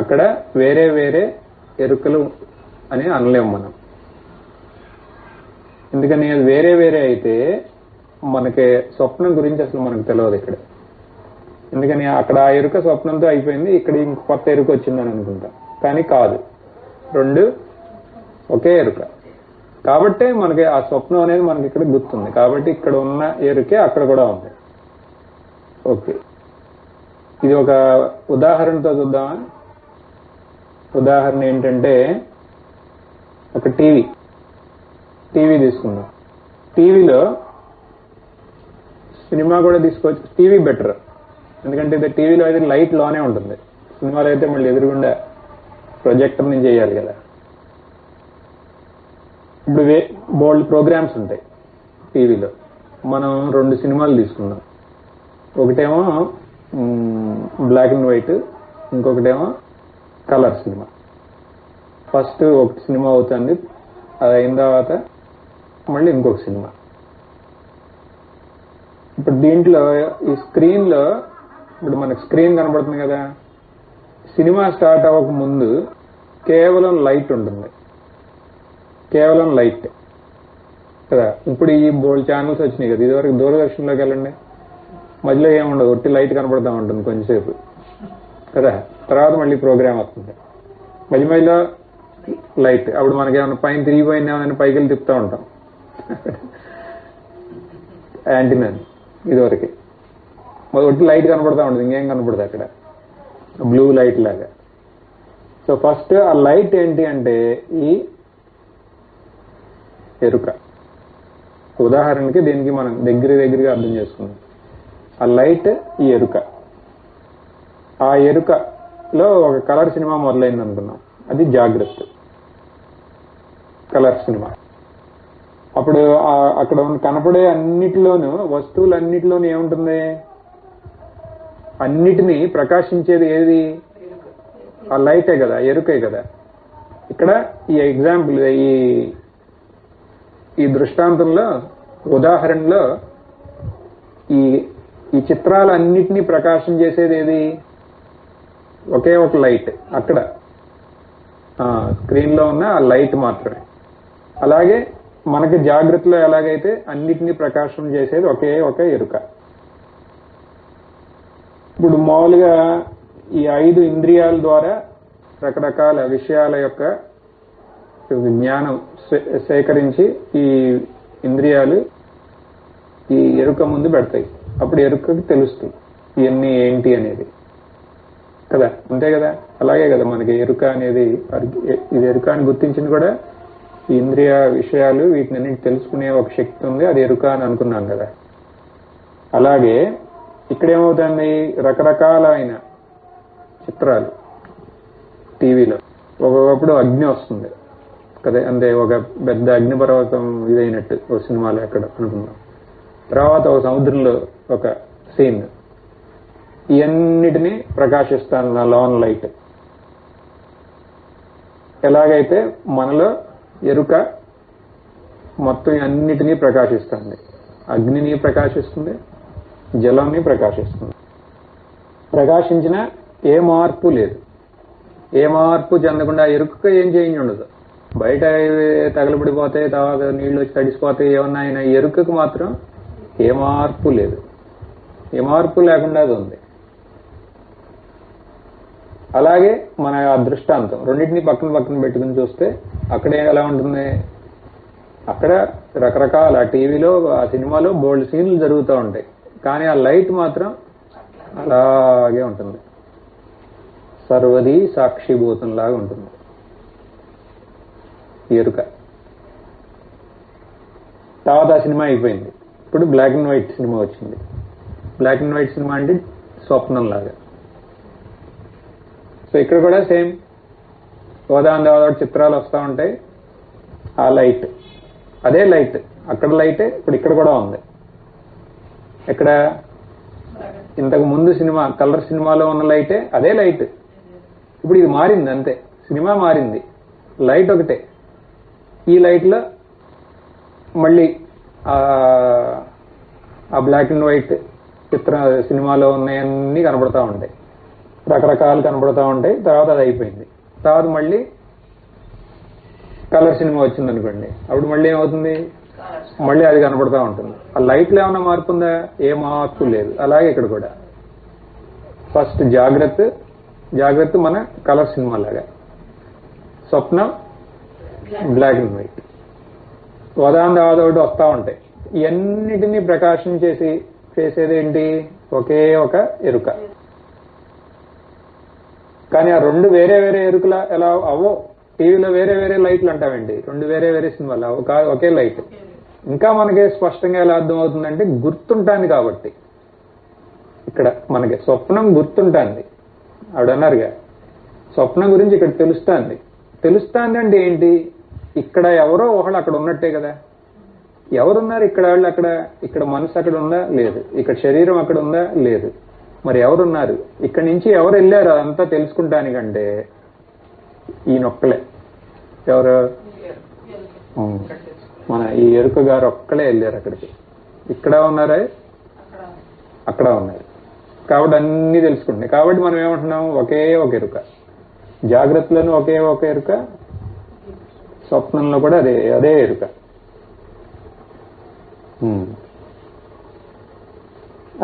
అక్కడ వేరే వేరే ఎరుకలు అని అనలేము మనం. ఎందుకని అది వేరే వేరే అయితే మనకి స్వప్నం గురించి అసలు మనకు తెలియదు ఇక్కడ. ఎందుకని అక్కడ ఆ ఎరుక స్వప్నంతో అయిపోయింది, ఇక్కడ ఇంక కొత్త ఎరుక వచ్చిందని అనుకుంటాం. కానీ కాదు, రెండు ఒకే ఎరుక. కాబట్టే మనకి ఆ స్వప్నం అనేది మనకి ఇక్కడ గుర్తుంది. కాబట్టి ఇక్కడ ఉన్న ఎరుకే అక్కడ కూడా ఉంది. ఓకే, ఇది ఒక ఉదాహరణతో చూద్దామా? ఉదాహరణ ఏంటంటే ఒక టీవీ తీసుకుందాం. టీవీలో సినిమా కూడా తీసుకోవచ్చు. టీవీ బెటర్, ఎందుకంటే ఇది టీవీలో అయితే లైట్ లోనే ఉంటుంది. సినిమాలో అయితే మళ్ళీ ఎదురుగుండా ప్రొజెక్టర్ నుంచి చేయాలి కదా. ఇప్పుడు బోల్డ్ ప్రోగ్రామ్స్ ఉంటాయి టీవీలో. మనం 2 సినిమాలు తీసుకుందాం. ఒకటేమో బ్లాక్ అండ్ వైట్, ఇంకొకటేమో కలర్ సినిమా. ఫస్ట్ ఒక సినిమా అవుతుంది, అది అయిన తర్వాత మళ్ళీ ఇంకొక సినిమా. ఇప్పుడు దీంట్లో ఈ స్క్రీన్లో ఇప్పుడు మనకు స్క్రీన్ కనబడుతుంది కదా. సినిమా స్టార్ట్ అవ్వక ముందు కేవలం లైట్ ఉంటుంది, కేవలం లైట్ కదా. ఇప్పుడు ఈ బోల్డ్ ఛానల్స్ వచ్చినాయి కదా. ఇదివరకు దూరదర్శన్లోకి వెళ్ళండి, మధ్యలో ఏముండదు, ఒట్టి లైట్ కనపడతా ఉంటుంది కొంచెంసేపు కదా. తర్వాత మళ్ళీ ప్రోగ్రామ్ వస్తుంది, మధ్య మధ్యలో లైట్. అప్పుడు మనకేమన్నా పైన తిరిగిపోయిందేమని పైకి వెళ్ళి తిప్పుతూ ఉంటాం యాంటీనా. ఇదివరకు ఒట్టి లైట్ కనపడతా ఉంటుంది, ఇంకేం కనపడదు అక్కడ, బ్లూ లైట్ లాగా. సో ఫస్ట్ ఆ లైట్ ఏంటి అంటే ఈ ఎరుక. ఉదాహరణకి దీనికి మనం దగ్గరగా అర్థం చేసుకుందాం. ఆ లైట్ ఈ ఎరుక. ఆ ఎరుకలో ఒక కలర్ సినిమా మొదలైంది అనుకున్నాం, అది జాగ్రత్త కలర్ సినిమా. అప్పుడు అక్కడ కనపడే అన్నిటిలోనూ, వస్తువులన్నిటిలోనూ ఏముంటుంది? అన్నిటినీ ప్రకాశించేది ఏది? ఆ లైటే కదా, ఎరుకే కదా. ఇక్కడ ఈ ఎగ్జాంపుల్, ఈ దృష్టాంతంలో, ఉదాహరణలో ఈ చిత్రాలన్నిటినీ ప్రకాశం చేసేది ఏది? ఒకే ఒక లైట్. అక్కడ స్క్రీన్లో ఉన్న ఆ లైట్ మాత్రమే. అలాగే మనకి జాగ్రత్తలో ఎలాగైతే అన్నిటినీ ప్రకాశం చేసేది ఒకే ఒక ఎరుక. ఇప్పుడు మామూలుగా ఈ 5 ఇంద్రియాల ద్వారా రకరకాల విషయాల యొక్క జ్ఞానం సేకరించి ఈ ఇంద్రియాలు ఈ ఎరుక ముందు పెడతాయి. అప్పుడు ఎరుకకి తెలుస్తుంది ఇవన్నీ ఏంటి అనేది కదా. అంతే కదా, అలాగే కదా మనకి ఎరుక అనేది. ఇది ఎరుక అని గుర్తించింది కూడా ఈ ఇంద్రియ విషయాలు, వీటిని తెలుసుకునే ఒక శక్తి ఉంది, అది ఎరుక అని అనుకున్నాం కదా. అలాగే ఇక్కడేమవుతుంది, రకరకాలైన చిత్రాలు టీవీలో. ఒకప్పుడు అగ్ని వస్తుంది కదా, అంటే ఒక పెద్ద అగ్నిపర్వతం ఇదైనట్టు ఒక సినిమాలో ఎక్కడ అనుకున్నాం. తర్వాత ఒక సముద్రంలో ఒక సీన్. ఇవన్నిటినీ ప్రకాశిస్తాను నా లోన్ లైట్. ఎలాగైతే మనలో ఎరుక మొత్తం అన్నిటినీ ప్రకాశిస్తుంది. అగ్నిని ప్రకాశిస్తుంది, జలాన్ని ప్రకాశిస్తుంది. ప్రకాశించిన ఏ మార్పు లేదు, ఏ మార్పు చెందకుండా ఎరుక ఏం చేంజ్ ఉండదు. బయట తగలబడిపోతాయి, తర్వాత నీళ్లు వచ్చి తడిసిపోతాయి, ఏమన్నా అయినా ఎరుకకు మాత్రం ఏ మార్పు లేదు. ఏ మార్పు లేకుండా అది ఉంది. అలాగే మన దృష్టాంతం రెండింటినీ పక్కన పెట్టుకుని చూస్తే అక్కడే ఎలా ఉంటుంది? అక్కడ రకరకాల టీవీలో, ఆ సినిమాలో బోల్డ్ సీన్లు జరుగుతూ ఉంటాయి, కానీ ఆ లైట్ మాత్రం అలాగే ఉంటుంది, సర్వదీ సాక్షిభూతంలాగా ఉంటుంది ఎరుక. తర్వాత ఆ సినిమా అయిపోయింది, ఇప్పుడు బ్లాక్ అండ్ వైట్ సినిమా వచ్చింది. బ్లాక్ అండ్ వైట్ సినిమా అంటే స్వప్నం లాగా. సో ఇక్కడ కూడా సేమ్ ఓదాందావదోటి చిత్రాలు వస్తూ ఉంటాయి. ఆ లైట్ అదే లైట్, అక్కడ లైటే ఇప్పుడు ఇక్కడ కూడా ఉంది. ఇక్కడ ఇంతకు ముందు సినిమా కలర్ సినిమాలో ఉన్న లైటే అదే లైట్, ఇప్పుడు ఇది మారింది అంతే. సినిమా మారింది, లైట్ ఒకటే. ఈ లైట్లో మళ్ళీ ఆ బ్లాక్ అండ్ వైట్ సినిమాలో ఉన్నాయన్నీ కనబడతా ఉంటాయి, రకరకాలు కనబడతా ఉంటాయి. తర్వాత అది అయిపోయింది. తర్వాత మళ్ళీ కలర్ సినిమా వచ్చింది అనుకోండి, అప్పుడు మళ్ళీ ఏమవుతుంది, మళ్ళీ అది కనబడతా ఉంటుంది. ఆ లైట్లో ఏమైనా మార్పు ఉందా? ఏ మార్పు లేదు. అలాగే ఇక్కడ కూడా ఫస్ట్ జాగ్రత్త మన కలర్ సినిమా లాగా, స్వప్నం బ్లాక్ అండ్ వైట్, ఒకటి వస్తూ ఉంటాయి. ఇవన్నిటినీ ప్రకాశం చేసేది ఏంటి? ఒకే ఒక ఎరుక. కానీ ఆ రెండు వేరే వేరే ఎరుకల ఎలా అవో? టీవీలో వేరే వేరే లైట్లు అంటామండి, రెండు వేరే వేరే సినిమాలు అవు కాదు, ఒకే లైట్. ఇంకా మనకి స్పష్టంగా ఎలా అర్థం అవుతుందంటే గుర్తుంటాను కాబట్టి. ఇక్కడ మనకి స్వప్నం గుర్తుంటాంది, ఆవిడన్నారుగా స్వప్నం గురించి ఇక్కడ తెలుస్తాంది అంటే ఏంటి? ఇక్కడ ఎవరో ఒకళ్ళు అక్కడ ఉన్నట్టే కదా. ఎవరున్నారు ఇక్కడ? వాళ్ళు అక్కడ. ఇక్కడ మనసు అక్కడ ఉందా? లేదు. ఇక్కడ శరీరం అక్కడ ఉందా? లేదు. మరి ఎవరున్నారు? ఇక్కడి నుంచి ఎవరు వెళ్ళారు అదంతా తెలుసుకుంటానికంటే ఈయనొక్కలే. ఎవరు? మన ఈ ఎరుక గారు ఒక్కలే వెళ్ళారు అక్కడికి. ఇక్కడ ఉన్నారా? అక్కడ ఉన్నారు. కాబట్టి అన్ని తెలుసుకుంటున్నాయి. కాబట్టి మనం ఏమంటున్నాం? ఒకే ఒక ఎరుక. జాగ్రత్తలోనూ ఒకే ఒక ఎరుక, స్వప్నంలో కూడా అదే ఎరుక.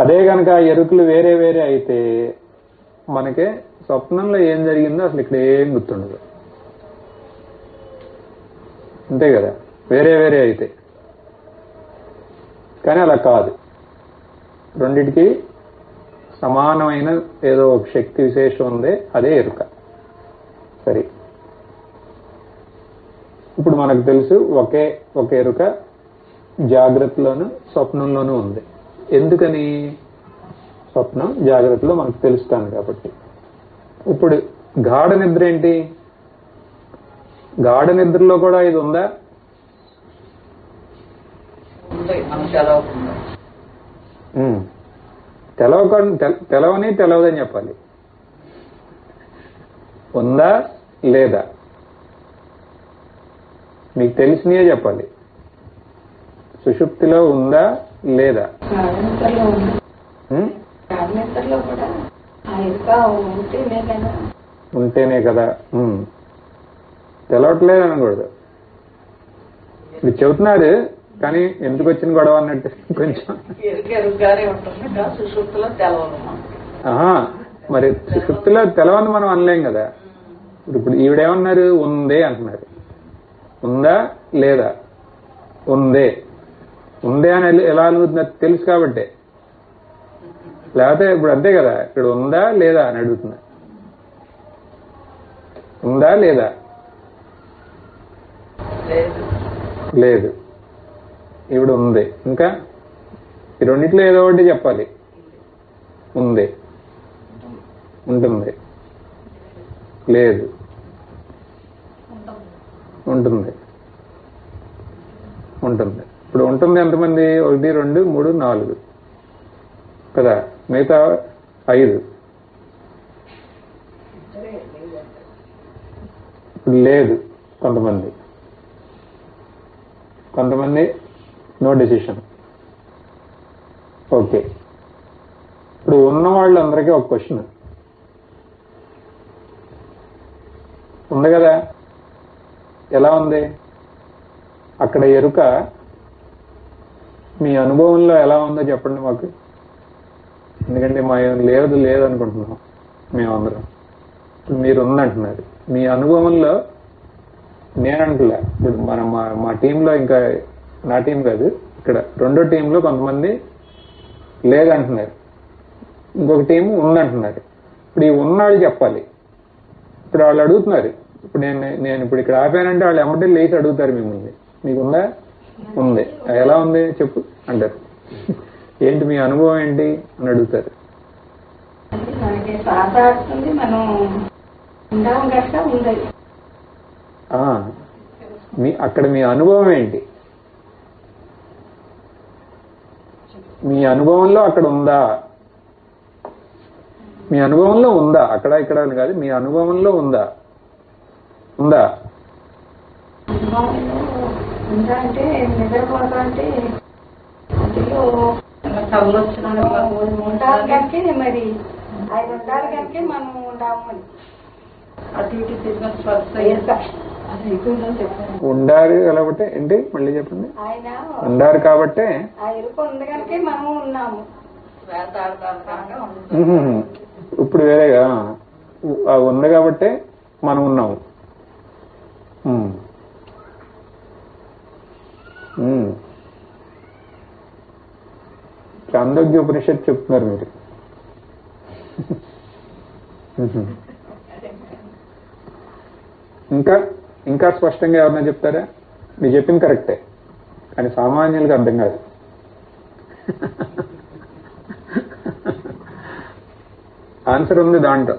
అదే కనుక ఎరుకలు వేరే వేరే అయితే మనకే స్వప్నంలో ఏం జరిగిందో అసలు ఇక్కడ ఏం గుర్తుండదు. అంతే కదా, వేరే వేరే అయితే. కానీ అలా కాదు, రెండిటికి సమానమైన ఏదో ఒక శక్తి విశేషం ఉంది, అదే ఎరుక. సరే, ఇప్పుడు మనకు తెలుసు ఒకే ఒక ఎరుక జాగ్రత్తలోను స్వప్నంలోనూ ఉంది. ఎందుకని? స్వప్నం జాగ్రత్తలో మనకు తెలుస్తాను కాబట్టి. ఇప్పుడు గాఢ నిద్ర ఏంటి? గాఢ నిద్రలో కూడా ఇది ఉందా? తెలవదని చెప్పాలి. ఉందా లేదా? మీకు తెలిసినయే చెప్పాలి. సుషుప్తిలో ఉందా లేదా? ఉంటేనే కదా. తెలవట్లేదు అనకూడదు. ఇది చెబుతున్నారు కానీ ఎందుకు వచ్చిన గొడవ అన్నట్టు కొంచెం. మరి సుషుప్తిలో తెలవని మనం అనలేం కదా. ఇప్పుడు ఈవిడేమన్నారు? ఉందే అంటున్నారు. ఉందా లేదా? ఉందే అని ఎలా అనుకుంటున్నారు? తెలుసు కాబట్టే. లేకపోతే ఇప్పుడు అంతే కదా, ఇక్కడ ఉందా లేదా అని అడుగుతున్నా. ఉందా లేదా? లేదు. ఇప్పుడు ఉంది. ఇంకా ఈ రెండిట్లో ఏదో ఒకటి చెప్పాలి. ఉంది, ఉంటుంది, లేదు, ఉంటుంది. ఇప్పుడు ఉంటుంది ఎంతమంది? 1, 2, 3, 4 కదా. మిగతా 5. లేదు కొంతమంది నో డెసిషన్. ఓకే, ఇప్పుడు ఉన్న వాళ్ళందరికీ ఒక క్వశ్చన్ ఉంది కదా. ఎలా ఉంది? అక్కడ ఎరుక మీ అనుభవంలో ఎలా ఉందో చెప్పండి మాకు. ఎందుకంటే మా లేదు అనుకుంటున్నాం మేమందరం. మీరు ఉందంటున్నారు. మీ అనుభవంలో నేనంటలే. ఇప్పుడు మనం మా టీంలో, ఇంకా నా టీం కాదు, ఇక్కడ రెండో టీంలో కొంతమంది లేదంటున్నారు, ఇంకొక టీము ఉందంటున్నారు. ఇప్పుడు ఈ ఉన్నాళ్ళు చెప్పాలి. ఇప్పుడు వాళ్ళు అడుగుతున్నారు. ఇప్పుడు నేను ఇప్పుడు ఇక్కడ ఆపానంటే వాళ్ళు ఎమ్మటే లేచి అడుగుతారు మిమ్మల్ని, మీకుందా? ఉంది. ఎలా ఉంది చెప్పు అంటారు. ఏంటి మీ అనుభవం ఏంటి అని అడుగుతారు. ఉండాం గట్ట ఉంది. అక్కడ మీ అనుభవం ఏంటి? మీ అనుభవంలో అక్కడ ఉందా? మీ అనుభవంలో ఉందా? అక్కడ ఇక్కడ అని కాదు, మీ అనుభవంలో ఉందా? ఉందా? ఉందా అంటే నిద్రపోతా అంటే అందులో కళ్ళు వచ్చిన ఉంటారు కనుక మరి ఆయన ఉంటారు కనుక మనం ఉండాము అని అటు ఇటు తిరిగిన స్పర్శ అది అయిపోయిందని చెప్పాను. ఉండారు కాబట్టి ఏంటి మళ్ళీ చెప్పండి. ఆయన ఉండారు కాబట్టే ఆ ఇరుకు ఉంది కనుక మనం ఉన్నాము. ఇప్పుడు వేరేగా ఉంది కాబట్టే మనం ఉన్నాము. చాందోగ్య ఉపనిషత్తు చెప్తున్నారు మీరు. ఇంకా స్పష్టంగా ఎవరన్నా చెప్తారా? మీరు చెప్పింది కరెక్టే, కానీ సామాన్యులకు అర్థం కాదు. ఆన్సర్ ఉంది దాంట్లో.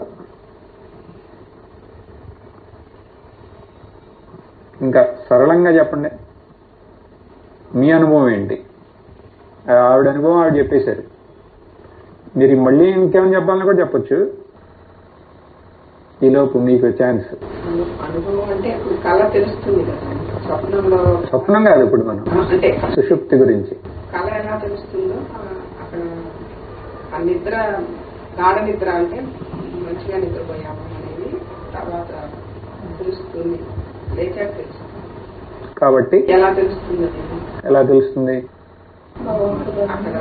ఇంకా సరళంగా చెప్పండి, మీ అనుభవం ఏంటి? ఆవిడ అనుభవం ఆవిడ చెప్పేశారు. మీరు మళ్ళీ ఇంకేమైనా చెప్పాలని కూడా చెప్పొచ్చు. ఈలోపు మీకు ఛాన్స్. అనుభవం అంటే ఇప్పుడు కళ తెలుస్తుంది కదా, స్వప్నం కాదు ఇప్పుడు మనం అంటే సుషుప్తి గురించి. కళ ఎలా తెలుస్తుందో అక్కడ ఆ నిద్ర, గాఢ నిద్ర అంటే మంచిగా నిద్రపోయాము అనేది తర్వాత తెలుస్తుంది, లేచాక తెలుస్తుంది. కాబట్టి ఎలా తెలుస్తుంది? ఎలా తెలుస్తుంది? అక్కడ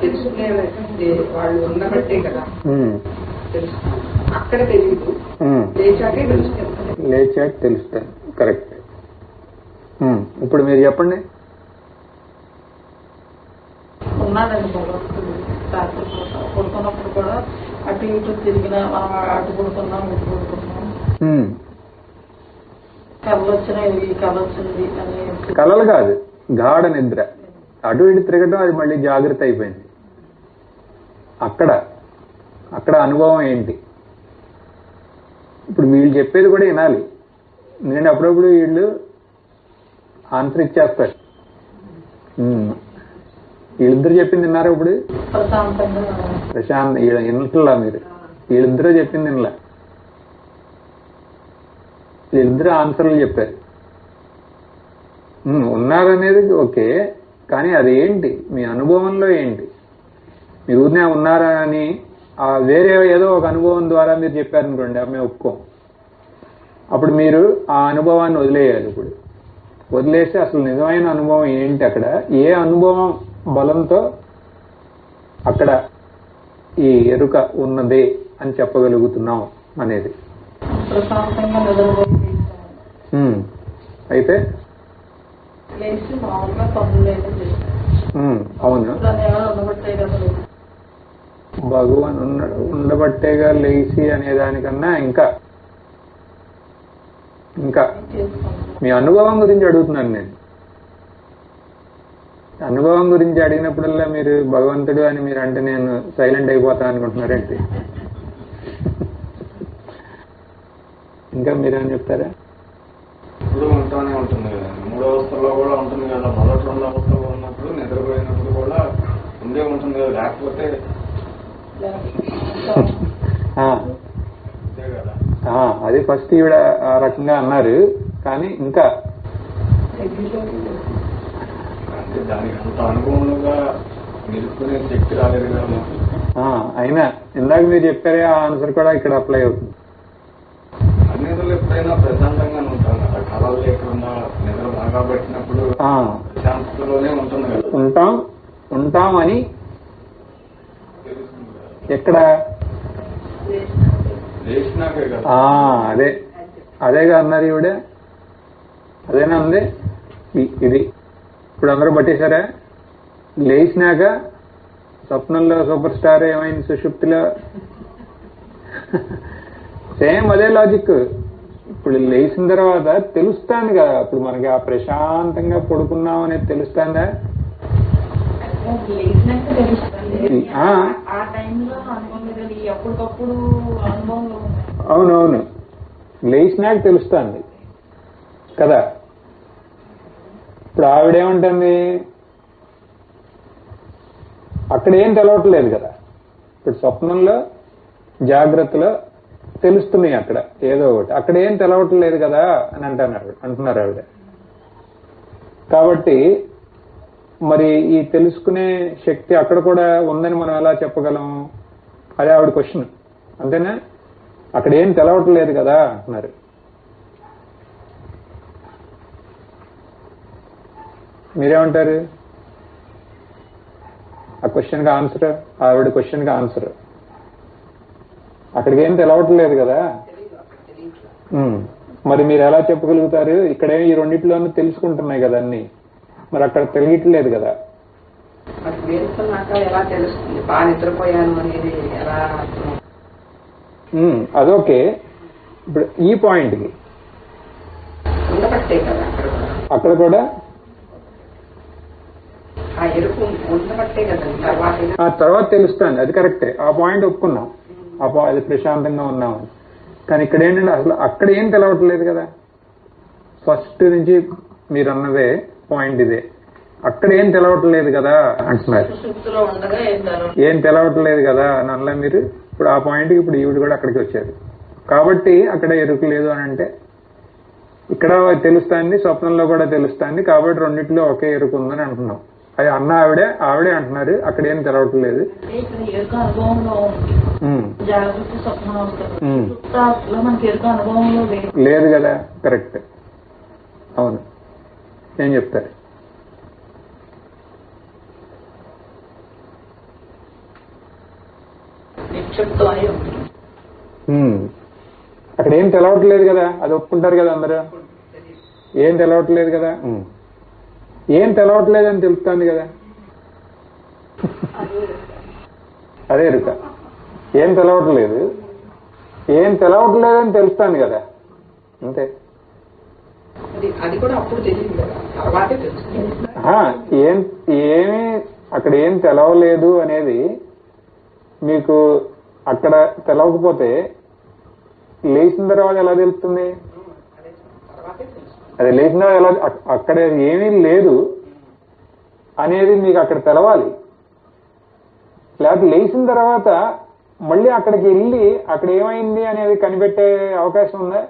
తెలుసుకునే వాళ్ళు ఉండబట్టే కదా తెలుస్తుంది. అక్కడ తెలియదు, లేచాకే తెలుస్తుంది. లేచాక తెలుస్తుంది. కరెక్ట్. ఇప్పుడు మీరు చెప్పండి. ఉన్నాడండి రాత్రి పడుకున్నప్పుడు కూడా అటు ఇటు తిరిగిన మనం అటు పడుకున్నాం ఇటు పడుకున్నాం, కళ్ళు వచ్చినాయి ఈ కళ వచ్చింది అని. కళలు కాదు, గాఢ నిద్ర. అటు ఇటు తిరగడం అది మళ్ళీ జాగ్రత్త అయిపోయింది. అక్కడ అనుభవం ఏంటి? ఇప్పుడు వీళ్ళు చెప్పేది కూడా వినాలి. ఎందుకంటే అప్పుడప్పుడు వీళ్ళు ఆన్సర్ ఇచ్చేస్తారు. వీళ్ళిద్దరు చెప్పింది విన్నారా? ఇప్పుడు ప్రశాంత్ వినట్లా మీరు. వీళ్ళిద్దరూ చెప్పింది వినలా, వీళ్ళిద్దరూ ఆన్సర్లు చెప్పారు. ఉన్నారనేది ఓకే, కానీ అది ఏంటి? మీ అనుభవంలో ఏంటి? మీరు ఊరినే ఉన్నారా అని వేరే ఏదో ఒక అనుభవం ద్వారా మీరు చెప్పారనుకోండి, మేము ఒప్పుకోం. అప్పుడు మీరు ఆ అనుభవాన్ని వదిలేయాలి. ఇప్పుడు వదిలేసి అసలు నిజమైన అనుభవం ఏంటి? అక్కడ ఏ అనుభవం బలంతో అక్కడ ఈ ఎరుక ఉన్నదే అని చెప్పగలుగుతున్నాం అనేది. అయితే అవును, భగవాన్ ఉండబట్టేగా లేచి అనే దానికన్నా ఇంకా మీ అనుభవం గురించి అడుగుతున్నాను నేను. అనుభవం గురించి అడిగినప్పుడల్లా మీరు భగవంతుడు అని మీరు అంటే నేను సైలెంట్ అయిపోతా అనుకుంటున్నారేంటి? ఇంకా మీరేమని చెప్తారా? ఇప్పుడు ఉంటానే ఉంటుంది కదా, 3 అవస్థల్లో కూడా ఉంటుంది కదా. మొదటి 2 అవస్థల్లో ఉన్నప్పుడు నిద్రపోయినప్పుడు కూడా ఉండే ఉంటుంది కదా, లేకపోతే అది ఫస్ట్ ఈవిడ ఆ రకంగా అన్నారు. కానీ ఇంకా అంటే దానికి అంత అనుభవంగా నిలుపుకునే శక్తి రాలేదు కదా. అయినా ఇందాక మీరు చెప్పారే ఆ ఆన్సర్ కూడా ఇక్కడ అప్లై అవుతుంది. అన్నిటిలో ఎప్పుడైనా ప్రశాంతంగానే ఉంటాం కదా, కళలు లేకుండా నిద్ర బాగా పెట్టినప్పుడు ప్రశాంతతలోనే ఉంటుంది కదా. ఉంటామని ఎక్కడ లేచినాకే కదా. అదేగా అన్నారు ఈవిడ, అదేనా ఉంది ఇది. ఇప్పుడు అందరూ పట్టేశారా? లేచినాక స్వప్నంలో సూపర్ స్టార్ ఏమైంది సుషుప్తిలో? సేమ్ అదే లాజిక్. ఇప్పుడు లేచిన తర్వాత తెలుస్తాను కదా, ఇప్పుడు మనకి ఆ ప్రశాంతంగా పడుకున్నాం అనేది తెలుస్తాందా? అది అప్పటికప్పుడు అనుభవంలో ఉన్నాయి. అవునవును, లేచినాక తెలుస్తుంది కదా. ఇప్పుడు ఆవిడేమంటుంది, అక్కడ ఏం తెలవట్లేదు కదా. ఇప్పుడు స్వప్నంలో జాగ్రత్తలో తెలుస్తున్నాయి అక్కడ ఏదో ఒకటి, అక్కడ ఏం తెలవట్లేదు కదా అని అంటున్నారు ఆవిడ. కాబట్టి మరి ఈ తెలుసుకునే శక్తి అక్కడ కూడా ఉందని మనం ఎలా చెప్పగలం? అదే ఆవిడ క్వశ్చన్, అంతేనా? అక్కడ ఏం తెలవట్లేదు కదా అంటున్నారు. మీరేమంటారు? ఆ క్వశ్చన్కి ఆన్సర్, ఆవిడ క్వశ్చన్కి ఆన్సర్, అక్కడికి ఏం తెలవట్లేదు కదా. మరి మీరు ఎలా చెప్పగలుగుతారు? ఇక్కడే ఈ రెండిట్లోనూ తెలుసుకుంటున్నాయి కదా అన్ని, మరి అక్కడ తెలియట్లేదు కదా. మరి వేరుకున్నాక ఎలా తెలుస్తుంది బాగా నిద్రపోయాను అనేది ఎలా? అదొకే. ఇప్పుడు ఈ పాయింట్కి ఉండబట్టే కదా అక్కడ కూడా ఆ ఎరుపు ఉండబట్టే కదండి తర్వాత తెలుస్తుంది. అది కరెక్టే, ఆ పాయింట్ ఒప్పుకున్నాం, అది ప్రశాంతంగా ఉన్నామని. కానీ ఇక్కడ ఏంటంటే అసలు అక్కడ ఏం తెలవట్లేదు కదా. ఫస్ట్ నుంచి మీరు అన్నదే పాయింట్ ఇదే, అక్కడ ఏం తెలవట్లేదు కదా అంటున్నారు. ఏం తెలవట్లేదు కదా అని అనలే మీరు. ఇప్పుడు ఆ పాయింట్కి ఇప్పుడు ఈవిడ కూడా అక్కడికి వచ్చారు. కాబట్టి అక్కడ ఎరుకు లేదు అని అంటే ఇక్కడ తెలుస్తుంది, స్వప్నంలో కూడా తెలుస్తుంది. కాబట్టి రెండిట్లో ఒకే ఎరుకు ఉందని అంటున్నాం. అది అన్న ఆవిడే అంటున్నారు అక్కడ ఏం తెలవట్లేదు. లేదు కదా, కరెక్ట్. అవును, ఏం చెప్తారు? అక్కడ ఏం తెలవట్లేదు కదా, అది ఒప్పుకుంటారు కదా అందరూ. ఏం తెలవట్లేదు కదా, ఏం తెలవట్లేదు అని తెలుస్తుంది కదా. అదే ఎరుక. ఏం తెలవట్లేదు, ఏం తెలవట్లేదు అని తెలుస్తుంది కదా, అంతే. అది కూడా అప్పుడు తెలియదు కదా, తర్వాతే తెలుస్తుంది. ఏమి అక్కడ ఏం తెలవలేదు అనేది మీకు అక్కడ తెలవకపోతే లేచిన తర్వాత ఎలా తెలుస్తుంది? అది లేచిన తర్వాత ఎలా, అక్కడ ఏమీ లేదు అనేది మీకు అక్కడ తెలవాలి. లేకపోతే లేచిన తర్వాత మళ్ళీ అక్కడికి వెళ్ళి అక్కడ ఏమైంది అనేది కనిపెట్టే అవకాశం ఉందా?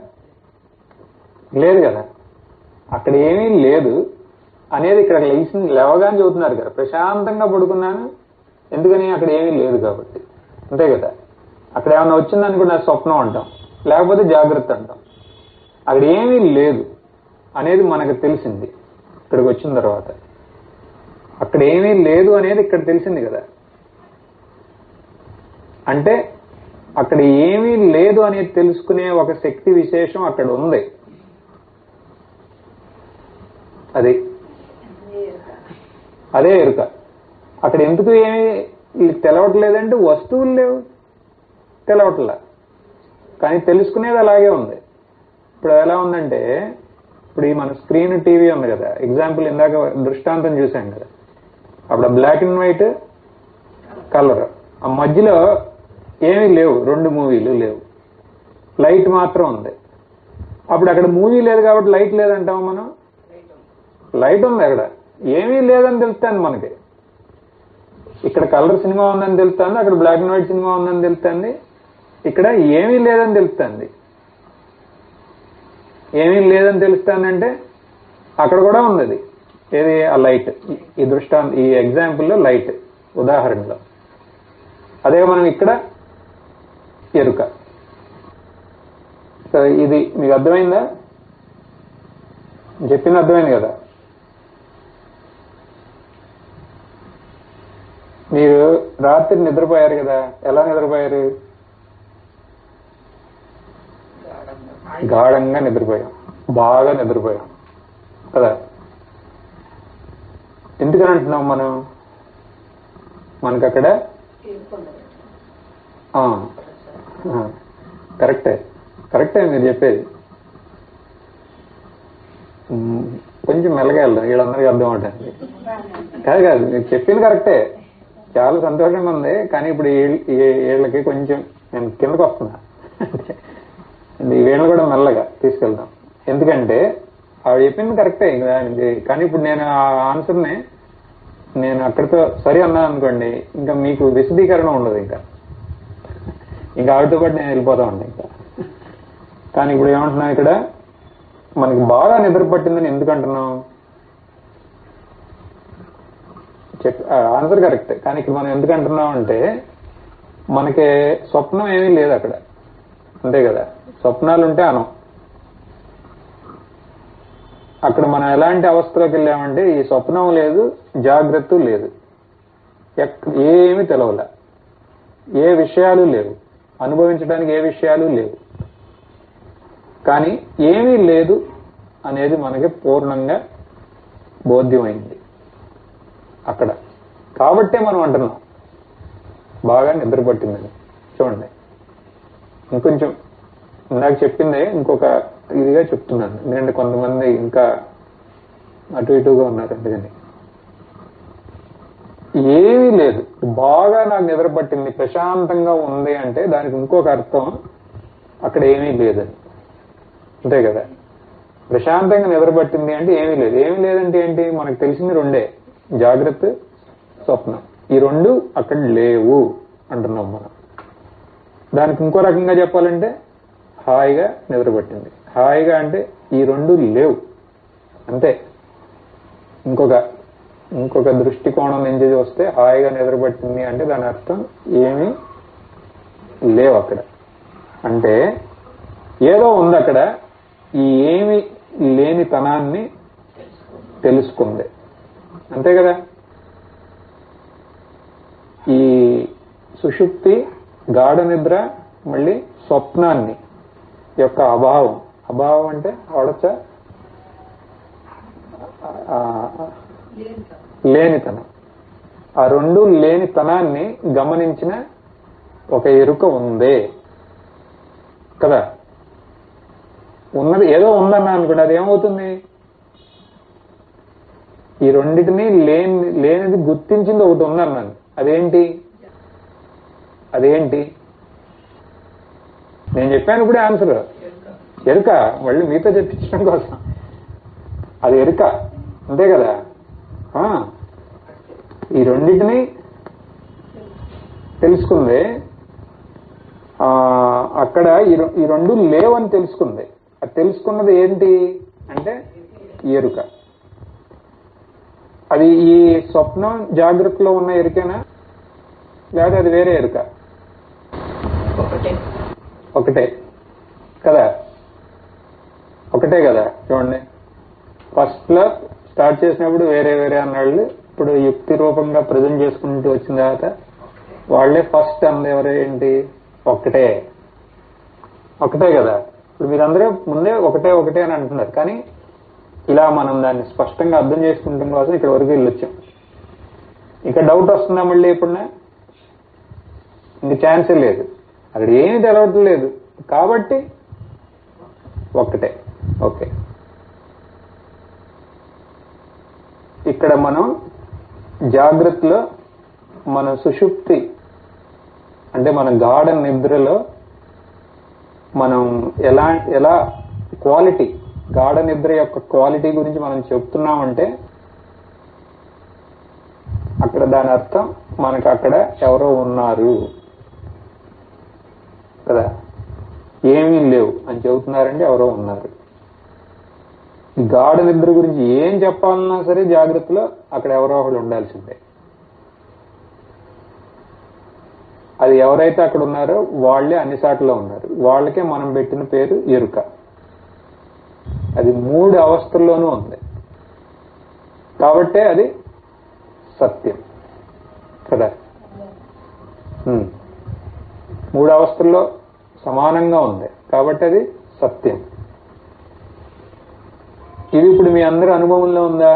లేదు కదా. అక్కడ ఏమీ లేదు అనేది ఇక్కడ లేవగానే చెబుతున్నారు కదా. ప్రశాంతంగా పడుకున్నాను, ఎందుకని? అక్కడ ఏమీ లేదు కాబట్టి, అంతే కదా. అక్కడ ఏమన్నా వచ్చిందనుకున్న స్వప్నం అంటాం, లేకపోతే జాగ్రత్త అంటాం. అక్కడ ఏమీ లేదు అనేది మనకు తెలిసింది ఇక్కడికి వచ్చిన తర్వాత. అక్కడ ఏమీ లేదు అనేది ఇక్కడ తెలిసింది కదా. అంటే అక్కడ ఏమీ లేదు అనేది తెలుసుకునే ఒక శక్తి విశేషం అక్కడ ఉంది. అదే ఎరుక. అక్కడ ఎందుకు ఏమీ తెలవట్లేదంటే వస్తువులు లేవు, తెలవట్లా. కానీ తెలుసుకునేది అలాగే ఉంది. ఇప్పుడు ఎలా ఉందంటే, ఇప్పుడు ఈ మన స్క్రీన్ టీవీ ఉంది కదా, ఎగ్జాంపుల్ ఇందాక దృష్టాంతం చూసాం కదా. అప్పుడు బ్లాక్ అండ్ వైట్, కలర్, ఆ మధ్యలో ఏమీ లేవు, రెండు మూవీలు లేవు, లైట్ మాత్రం ఉంది. అప్పుడు అక్కడ మూవీ లేదు కాబట్టి లైట్ లేదంటాం మనం. లైట్ ఉంది, అక్కడ ఏమీ లేదని తెలుస్తుంది మనకి. ఇక్కడ కలర్ సినిమా ఉందని తెలుస్తుంది, అక్కడ బ్లాక్ అండ్ వైట్ సినిమా ఉందని తెలుస్తుంది. ఇక్కడ ఏమీ లేదని తెలుస్తుంది. ఏమీ లేదని తెలుస్తుందంటే అక్కడ కూడా ఉంది అది. ఏది? ఆ లైట్. ఈ ఎగ్జాంపుల్లో లైట్ ఉదాహరణలో. అదే మనం ఇక్కడ ఎరుక. సో ఇది మీకు అర్థమైందా? చెప్పింది అర్థమైంది కదా. మీరు రాత్రి నిద్రపోయారు కదా, ఎలా నిద్రపోయారు? గాఢంగా నిద్రపోయాం, బాగా నిద్రపోయాం కదా. ఎందుకని అంటున్నాం మనం? మనకు అక్కడ కరెక్టే మీరు చెప్పేది. కొంచెం మెల్లగా వెళ్దాం, వీళ్ళందరికీ అర్థం అవడానికి. కాదు మీరు చెప్పింది కరెక్టే, చాలా సంతోషంగా ఉంది. కానీ ఇప్పుడు వీళ్ళకి కొంచెం నేను కిందకు వస్తున్నా. వీళ్ళని కూడా మెల్లగా తీసుకెళ్దాం. ఎందుకంటే ఆవిడ చెప్పింది కరెక్టే దానికి. కానీ ఇప్పుడు నేను ఆ ఆన్సర్ని నేను అక్కడితో సరి అన్నాను అనుకోండి, ఇంకా మీకు విశదీకరణ ఉండదు. ఇంకా ఆవిడతో పాటు నేను వెళ్ళిపోతా ఉంటాను ఇంకా. కానీ ఇప్పుడు ఏమంటున్నాం, ఇక్కడ మనకి బాగా నిద్ర పట్టిందని ఎందుకు అంటున్నాం? Answer correct. కానీ ఇక్కడ మనం ఎందుకు అంటున్నాం అంటే, మనకి స్వప్నం ఏమీ లేదు అక్కడ, అంతే కదా. స్వప్నాలు ఉంటే అనం. అక్కడ మనం ఎలాంటి అవస్థలోకి వెళ్ళామంటే, ఈ స్వప్నం లేదు, జాగ్రత్త లేదు, ఏమీ తెలవలే, ఏ విషయాలు లేవు, అనుభవించడానికి ఏ విషయాలు లేవు. కానీ ఏమీ లేదు అనేది మనకి పూర్ణంగా బోధ్యమైంది అక్కడ. కాబట్టే మనం అంటున్నాం బాగా నిద్ర పట్టిందని. చూడండి, ఇంకొంచెం ఇందాక చెప్పిందే ఇంకొక ఇదిగా చెప్తున్నాను, ఎందుకంటే కొంతమంది ఇంకా అటు ఇటుగా ఉన్నారు. అందుకని ఏమీ లేదు, బాగా నాకు నిద్ర పట్టింది, ప్రశాంతంగా ఉంది అంటే దానికి ఇంకొక అర్థం అక్కడ ఏమీ లేదని, అంతే కదా. ప్రశాంతంగా నిద్ర పట్టింది అంటే ఏమీ లేదు. ఏమీ లేదంటే ఏంటి? మనకు తెలిసింది రెండే, జాగ్రత్త, స్వప్నం. ఈ రెండు అక్కడ లేవు అంటున్నాం మనం. దానికి ఇంకో రకంగా చెప్పాలంటే హాయిగా నిద్ర పట్టింది. హాయిగా అంటే ఈ రెండు లేవు, అంతే. ఇంకొక దృష్టికోణం నుంచి చూస్తే హాయిగా నిద్ర పట్టింది అంటే దాని అర్థం ఏమీ లేవు అక్కడ. అంటే ఏదో ఉంది అక్కడ, ఈ ఏమి లేనితనాన్ని తెలుసుకుంది, అంతే కదా. ఈ సుషుప్తి, గాఢ నిద్ర, మళ్ళీ స్వప్నాన్ని యొక్క అభావం అంటే ఆడొచ్చా, లేనితనం. ఆ రెండు లేనితనాన్ని గమనించిన ఒక ఎరుక ఉందే కదా. ఉన్నది ఏదో ఉందన్నా అనుకోండి, అది ఏమవుతుంది? ఈ రెండింటినీ లేనిది గుర్తించింది ఒకటి ఉందన్నాను. అదేంటి? నేను చెప్పాను ఇప్పుడే ఆన్సర్, ఎరుక. మళ్ళీ మీతో చెప్పించడం కోసం అది ఎరుక, అంతే కదా. ఈ రెండింటినీ తెలుసుకుంది అక్కడ. ఈ రెండు లేవని తెలుసుకుంది. అది తెలుసుకున్నది ఏంటి అంటే ఎరుక. అది ఈ స్వప్నం జాగ్రత్తలో ఉన్న ఎరుకేనా, లేదా అది వేరే ఎరుక? ఒకటే కదా, ఒకటే కదా. చూడండి, ఫస్ట్ లో స్టార్ట్ చేసినప్పుడు వేరే వేరే అన్నాళ్ళు, ఇప్పుడు యుక్తి రూపంగా ప్రజెంట్ చేసుకుంటూ వచ్చిన తర్వాత వాళ్లే ఫస్ట్ అన్నది ఎవరేంటి? ఒకటే కదా. ఇప్పుడు మీరందరూ ముందే ఒకటే అని అంటున్నారు. కానీ ఇలా మనం దాన్ని స్పష్టంగా అర్థం చేసుకుంటాం కోసం ఇక్కడ వరకు వెళ్ళొచ్చాం. ఇక డౌట్ వస్తుందా మళ్ళీ? ఇప్పుడు ఇంక ఛాన్సే లేదు, అక్కడ ఏమీ తెలవట్లేదు కాబట్టి ఒకటే. ఓకే, ఇక్కడ మనం జాగ్రత్తలో, మన సుషుప్తి అంటే మన గాఢ నిద్రలో మనం ఎలా క్వాలిటీ, గాఢ నిద్ర యొక్క క్వాలిటీ గురించి మనం చెప్తున్నామంటే అక్కడ దాని అర్థం మనకు అక్కడ ఎవరో ఉన్నారు కదా. ఏమీ లేవు అని చెబుతున్నారంటే ఎవరో ఉన్నారు. ఈ గాఢ నిద్ర గురించి ఏం చెప్పాలన్నా సరే జాగ్రత్తలో అక్కడ ఎవరో ఒకళ్ళు ఉండాల్సిందే. అది ఎవరైతే అక్కడ ఉన్నారో వాళ్లే అన్ని సార్లు ఉన్నారు. వాళ్ళకే మనం పెట్టిన పేరు ఎరుక. అది 3 అవస్థల్లోనూ ఉంది కాబట్టే అది సత్యం కదా. 3 అవస్థల్లో సమానంగా ఉంది కాబట్టి అది సత్యం. ఇది ఇప్పుడు మీ అందరి అనుభవంలో ఉందా?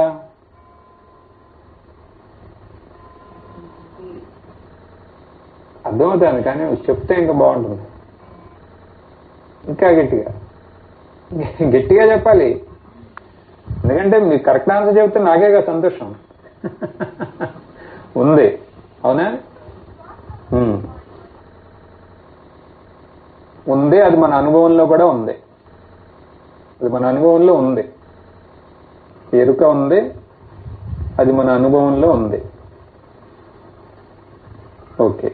అర్థమవుతుంది, కానీ చెప్తే ఇంకా బాగుంటుంది. ఇంకా గట్టిగా చెప్పాలి, ఎందుకంటే మీకు కరెక్ట్ ఆన్సర్ చెప్తే నాకేగా సంతోషం ఉంది. అవునా? ఉంది, అది మన అనుభవంలో కూడా ఉంది. అది మన అనుభవంలో ఉంది. ఎరుక ఉంది, అది మన అనుభవంలో ఉంది. ఓకే,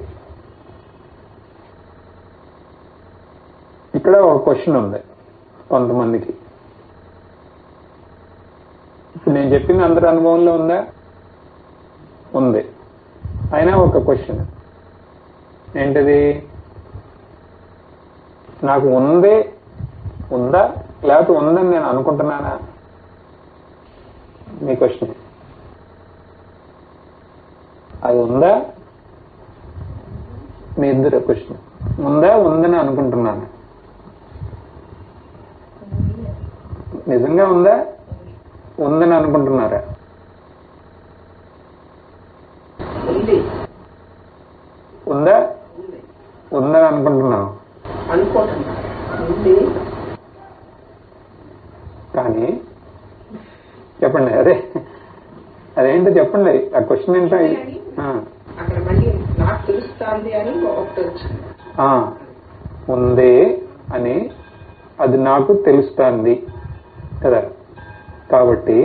ఇక్కడ ఒక క్వశ్చన్ ఉంది కొంతమందికి. ఇప్పుడు నేను చెప్పింది అందరి అనుభవంలో ఉందా? ఉంది. అయినా ఒక క్వశ్చన్ ఏంటిది? నాకు ఉందా లేకపోతే ఉందని నేను అనుకుంటున్నానా? మీ క్వశ్చన్ అది ఉందా? మీ ఇద్దరు క్వశ్చన్ ఉందని అనుకుంటున్నాను. నిజంగా ఉందని అనుకుంటున్నారా? ఉందని అనుకుంటున్నాను కానీ చెప్పండి. అదేంటో చెప్పండి. ఆ క్వశ్చన్ ఏంటో. ఉంది అని అది నాకు తెలుస్తుంది కదా, కాబట్టి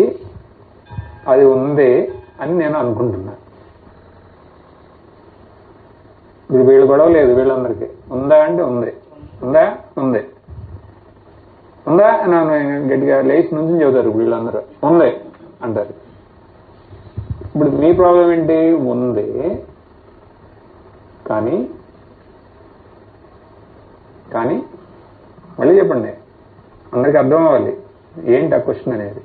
అది ఉంది అని నేను అనుకుంటున్నా. ఇప్పుడు వీళ్ళు గొడవ లేదు, వీళ్ళందరికీ ఉందా అంటే ఉంది. ఉందా అని గట్టిగా లేచి నుంచి చెబుతారు వీళ్ళందరూ. ఉంది అంటారు. ఇప్పుడు మీ ప్రాబ్లం ఏంటి? ఉంది కానీ మళ్ళీ చెప్పండి, అందరికి అర్థం అవ్వాలి ఏంటి ఆ క్వశ్చన్ అనేది.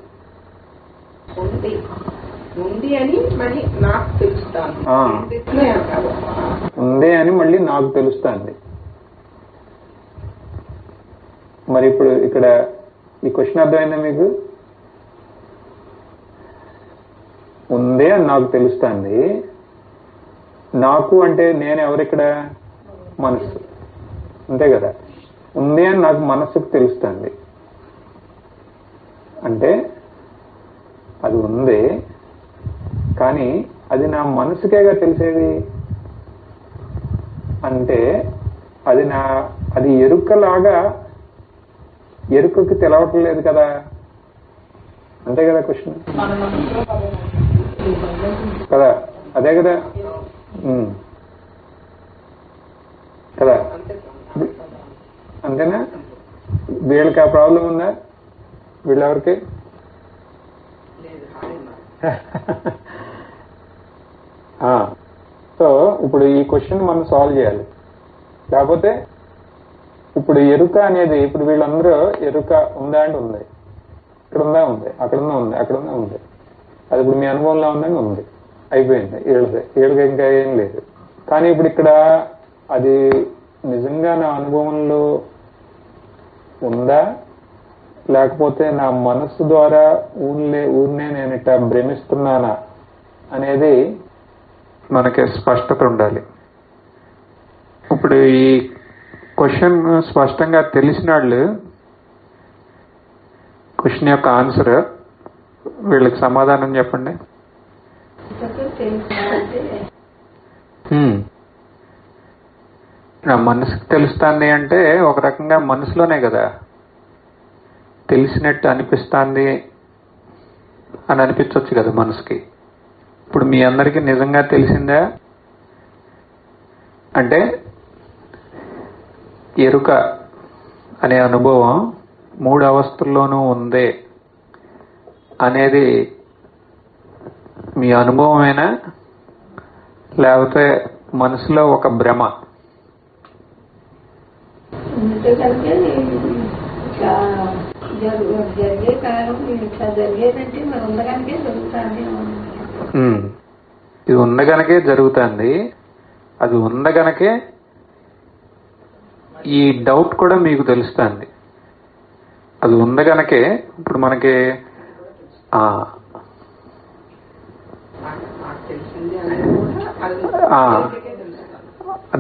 ఉంది అని మళ్ళీ నాకు తెలుస్తుంది. మరి ఇప్పుడు ఇక్కడ ఈ క్వశ్చన్ అర్థమైందా మీకు? ఉంది అని నాకు తెలుస్తుంది. నాకు అంటే నేను ఎవరిక్కడ? మనస్సు, అంతే కదా. ఉంది అని నాకు మనస్సుకు తెలుస్తుంది అంటే అది ఉంది కానీ అది నా మనసుకేగా తెలిసేది. అంటే అది ఎరుకలాగా ఎరుకకి తెలవట్లేదు కదా, అంతే కదా క్వశ్చన్ కదా. అదే కదా కదా, అంతేనా? వీళ్ళకి ఆ ప్రాబ్లం ఉందా? వీళ్ళెవరికి? సో ఇప్పుడు ఈ క్వశ్చన్ మనం సాల్వ్ చేయాలి. కాకపోతే ఇప్పుడు ఎరుక అనేది, ఇప్పుడు వీళ్ళందరూ ఎరుక ఉందా అంటే ఉంది, ఇక్కడ ఉంది, అక్కడ ఉంది. అది ఇప్పుడు మీ అనుభవంలో ఉందని ఉంది, అయిపోయింది. వీళ్ళకి ఇంకా ఏం లేదు. కానీ ఇప్పుడు ఇక్కడ అది నిజంగా నా అనుభవంలో ఉందా లేకపోతే నా మనస్సు ద్వారా ఊరినే నేను ఇట్లా భ్రమిస్తున్నానా అనేది మనకి స్పష్టత ఉండాలి. ఇప్పుడు ఈ క్వశ్చన్ స్పష్టంగా తెలిసిన వాళ్ళు క్వశ్చన్ యొక్క ఆన్సర్ వీళ్ళకి సమాధానం చెప్పండి. నా మనసుకు తెలుస్తుంది అంటే ఒక రకంగా మనసులోనే కదా తెలిసినట్టు అనిపిస్తుంది అని అనిపించవచ్చు కదా మనసుకి. ఇప్పుడు మీ అందరికీ నిజంగా తెలిసిందా అంటే ఎరుక అనే అనుభవం 3 అవస్థల్లోనూ ఉంది అనేది మీ అనుభవమేనా లేకపోతే మనసులో ఒక భ్రమ? జరిగే కాలం ఇట్లా జరిగేదంటే మరి ఉండగానే జరుగుతుంది. ఇది ఉండగనకే జరుగుతుంది. అది ఉండగనకే ఈ డౌట్ కూడా మీకు తెలుస్తుంది. అది ఉండగనకే ఇప్పుడు మనకి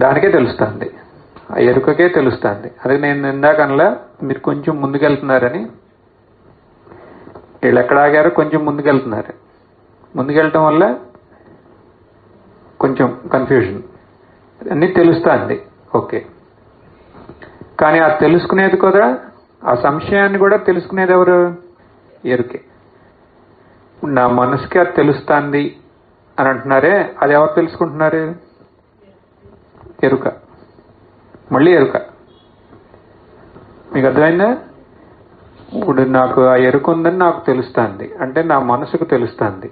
దానికే తెలుస్తుంది, ఆ ఎరుకకే తెలుస్తుంది. అది నేను ఇందాకనలా మీరు కొంచెం ముందుకెళ్తున్నారని, వీళ్ళు ఎక్కడ ఆగారో కొంచెం ముందుకెళ్తున్నారు. ముందుకెళ్ళటం వల్ల కొంచెం కన్ఫ్యూజన్. అన్నీ తెలుస్తుంది, ఓకే. కానీ ఆ తెలుసుకునేది కూడా, ఆ సంశయాన్ని కూడా తెలుసుకునేది ఎవరు? ఎరుకే. నా మనసుకి అది తెలుస్తుంది అని అంటున్నారే, అది ఎవరు తెలుసుకుంటున్నారు? ఎరుక. మళ్ళీ ఎరుక. మీకు అర్థమైందా? ఇప్పుడు నాకు ఆ ఎరుక ఉందని నాకు తెలుస్తుంది అంటే నా మనసుకు తెలుస్తుంది.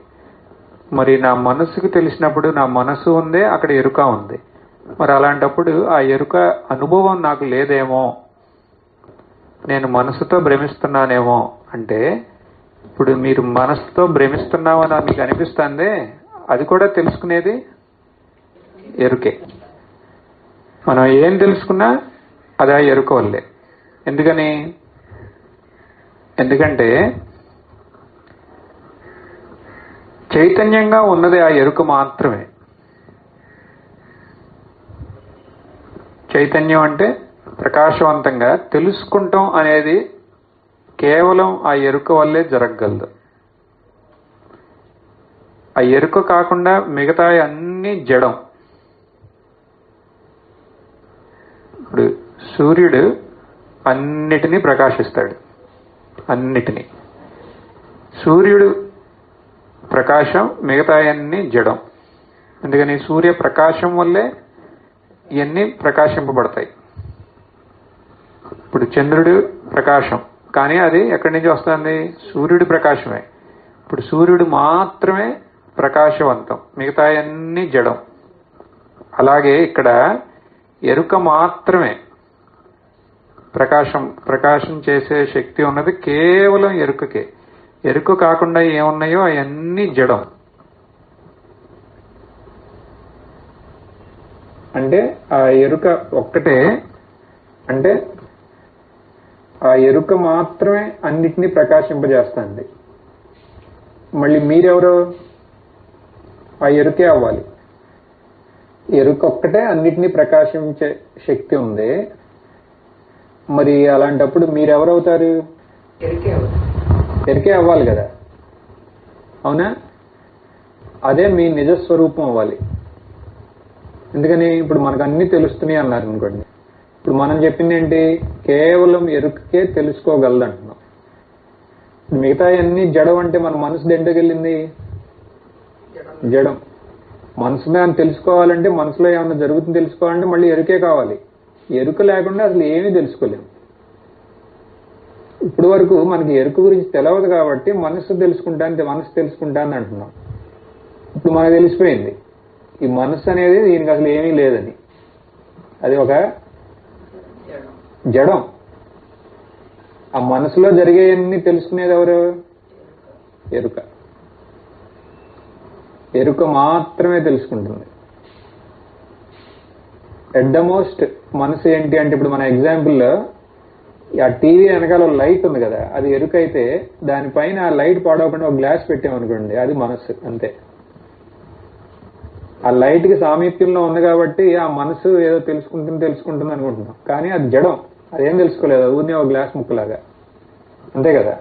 మరి నా మనసుకు తెలిసినప్పుడు నా మనసు ఉందే, అక్కడ ఎరుక ఉంది. మరి అలాంటప్పుడు ఆ ఎరుక అనుభవం నాకు లేదేమో, నేను మనసుతో భ్రమిస్తున్నానేమో అంటే, ఇప్పుడు మీరు మనసుతో భ్రమిస్తున్నామని మీకు అనిపిస్తుందే, అది కూడా తెలుసుకునేది ఎరుకే. మనం ఏం తెలుసుకున్నా అది ఆ ఎరుక వల్లే. ఎందుకంటే చైతన్యంగా ఉన్నది ఆ ఎరుక మాత్రమే. చైతన్యం అంటే ప్రకాశవంతంగా తెలుసుకుంటాం అనేది కేవలం ఆ ఎరుక వల్లే జరగగలదు. ఆ ఎరుక కాకుండా మిగతా అన్ని జడం. ఇప్పుడు సూర్యుడు అన్నిటినీ ప్రకాశిస్తాడు, అన్నిటినీ. సూర్యుడు ప్రకాశం, మిగతా అన్ని జడం. అందుకని సూర్య ప్రకాశం వల్లే ఇవన్నీ ప్రకాశింపబడతాయి. ఇప్పుడు చంద్రుడు ప్రకాశం, కానీ అది ఎక్కడి నుంచి వస్తుంది? సూర్యుడి ప్రకాశమే. ఇప్పుడు సూర్యుడు మాత్రమే ప్రకాశవంతం, మిగతా అన్ని జడం. అలాగే ఇక్కడ ఎరుక మాత్రమే ప్రకాశం చేసే శక్తి ఉన్నది కేవలం ఎరుకకే. ఎరుక కాకుండా ఏమున్నాయో అవన్నీ జడం. అంటే ఆ ఎరుక ఒక్కటే, అంటే ఆ ఎరుక మాత్రమే అన్నిటినీ ప్రకాశింపజేస్తుంది. మళ్ళీ మీరెవరో ఆ ఎరుకే అవ్వాలి. ఎరుక ఒక్కటే అన్నిటినీ ప్రకాశించే శక్తి ఉంది. మరి అలాంటప్పుడు మీరెవరవుతారు? ఎరికే అవ్వాలి కదా, అవునా? అదే మీ నిజస్వరూపం అవ్వాలి. ఎందుకని ఇప్పుడు మనకు అన్ని తెలుస్తున్నాయి అన్నారు అనుకోండి. ఇప్పుడు మనం చెప్పింది ఏంటి? కేవలం ఎరుకకే తెలుసుకోగలదు అంటున్నాం. మిగతా అన్ని జడం అంటే మన మనసు దేంట్లోకి వెళ్ళింది? జడం. మనసు మీద తెలుసుకోవాలంటే, మనసులో ఏమన్నా జరుగుతుంది తెలుసుకోవాలంటే మళ్ళీ ఎరుకే కావాలి. ఎరుక లేకుండా అసలు ఏమీ తెలుసుకోలేము. ఇప్పుడు వరకు మనకి ఎరుక గురించి తెలియదు కాబట్టి మనసు తెలుసుకుంటాను అంటున్నాం. ఇప్పుడు మనకు తెలిసిపోయింది ఈ మనసు అనేది దీనికి అసలు ఏమీ లేదని. అది ఒక జడం. ఆ మనసులో జరిగేవన్నీ తెలుసుకునేది ఎవరు? ఎరుక. ఎరుక మాత్రమే తెలుసుకుంటుంది. ఎట్ ద మోస్ట్ మనసు ఏంటి అంటే, ఇప్పుడు మన ఎగ్జాంపుల్లో ఆ టీవీ వెనకాల లైట్ ఉంది కదా, అది ఎరుక అయితే దానిపైన ఆ లైట్ పాడవకుండా ఒక గ్లాస్ పెట్టామనుకోండి, అది మనసు. అంతే. ఆ లైట్ కి సామీప్యంలో ఉంది కాబట్టి ఆ మనసు ఏదో తెలుసుకుంటుంది అనుకుంటున్నాం. కానీ అది జడం, అదేం తెలుసుకోలేదు, ఊరినే ఒక గ్లాస్ ముక్కలాగా. అంతే కదా.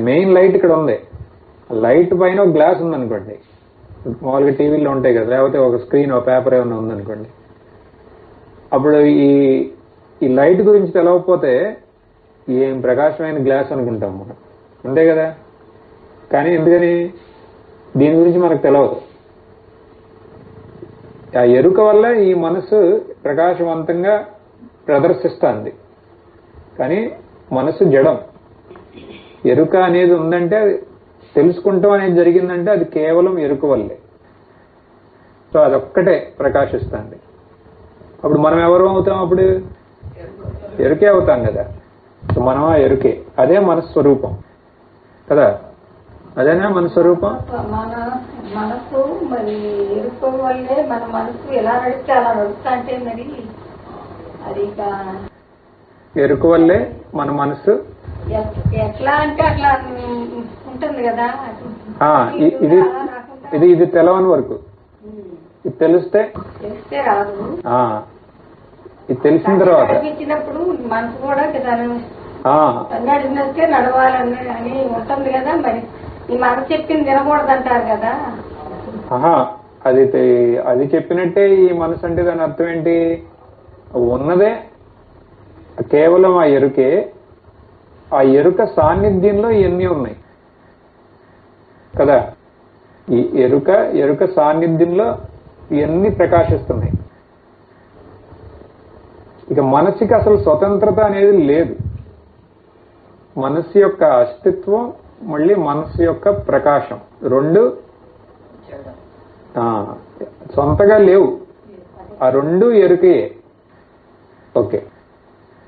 మెయిన్ లైట్ ఇక్కడ ఉంది, లైట్ పైన ఒక గ్లాస్ ఉందనుకోండి, మామూలుగా టీవీలో ఉంటాయి కదా, లేకపోతే ఒక స్క్రీన్, ఒక పేపర్ ఏమైనా ఉందనుకోండి. అప్పుడు ఈ లైట్ గురించి తెలవకపోతే ఏం ప్రకాశమైన గ్లాస్ అనుకుంటాం మనం, అంతే కదా. కానీ ఎందుకని? దీని గురించి మనకు తెలియదు. ఆ ఎరుక వల్ల ఈ మనసు ప్రకాశవంతంగా ప్రదర్శిస్తుంది. కానీ మనసు జడం. ఎరుక అనేది ఉందంటే, తెలుసుకుంటాం అనేది జరిగిందంటే అది కేవలం ఎరుక వల్లే. సో అదొక్కటే ప్రకాశిస్తుంది. అప్పుడు మనం ఎవరు అవుతాం? అప్పుడు ఎరుకే అవుతాం కదా. మనం ఆ ఎరుకే, అదే మన స్వరూపం కదా. అదేనా మన స్వరూపం? మన మనసు మరి ఎరుక వల్లే మన మనసు ఎలా నడిస్తే అలా నడుస్తా అంటే మరి అది ఎరుక వల్లే మన మనసు ఎట్లా అంటే అట్లా ఉంటుంది కదా. ఇది తెలవని వరకు. ఇది తెలిస్తే రాదు. ఇది తెలిసిన తర్వాత ఇచ్చినప్పుడు మనసు కూడా నడిస్తే నడవాలని అని ఉంటుంది కదా. మరి ఈ మనసు చెప్పింది వినకూడదు అంటారు కదా. అది చెప్పినట్టే ఈ మనసు అంటే దాని అర్థం ఏంటి? ఉన్నదే కేవలం ఆ ఎరుకే. ఆ ఎరుక సాన్నిధ్యంలో ఇవన్నీ ఉన్నాయి కదా. ఈ ఎరుక సాన్నిధ్యంలో ఇవన్నీ ప్రకాశిస్తున్నాయి. ఇక మనసుకి అసలు స్వతంత్రత అనేది లేదు. మనస్సు యొక్క అస్తిత్వం మళ్ళీ మనస్సు యొక్క ప్రకాశం రెండు సొంతగా లేవు. ఆ రెండు ఎరుకే. ఓకే,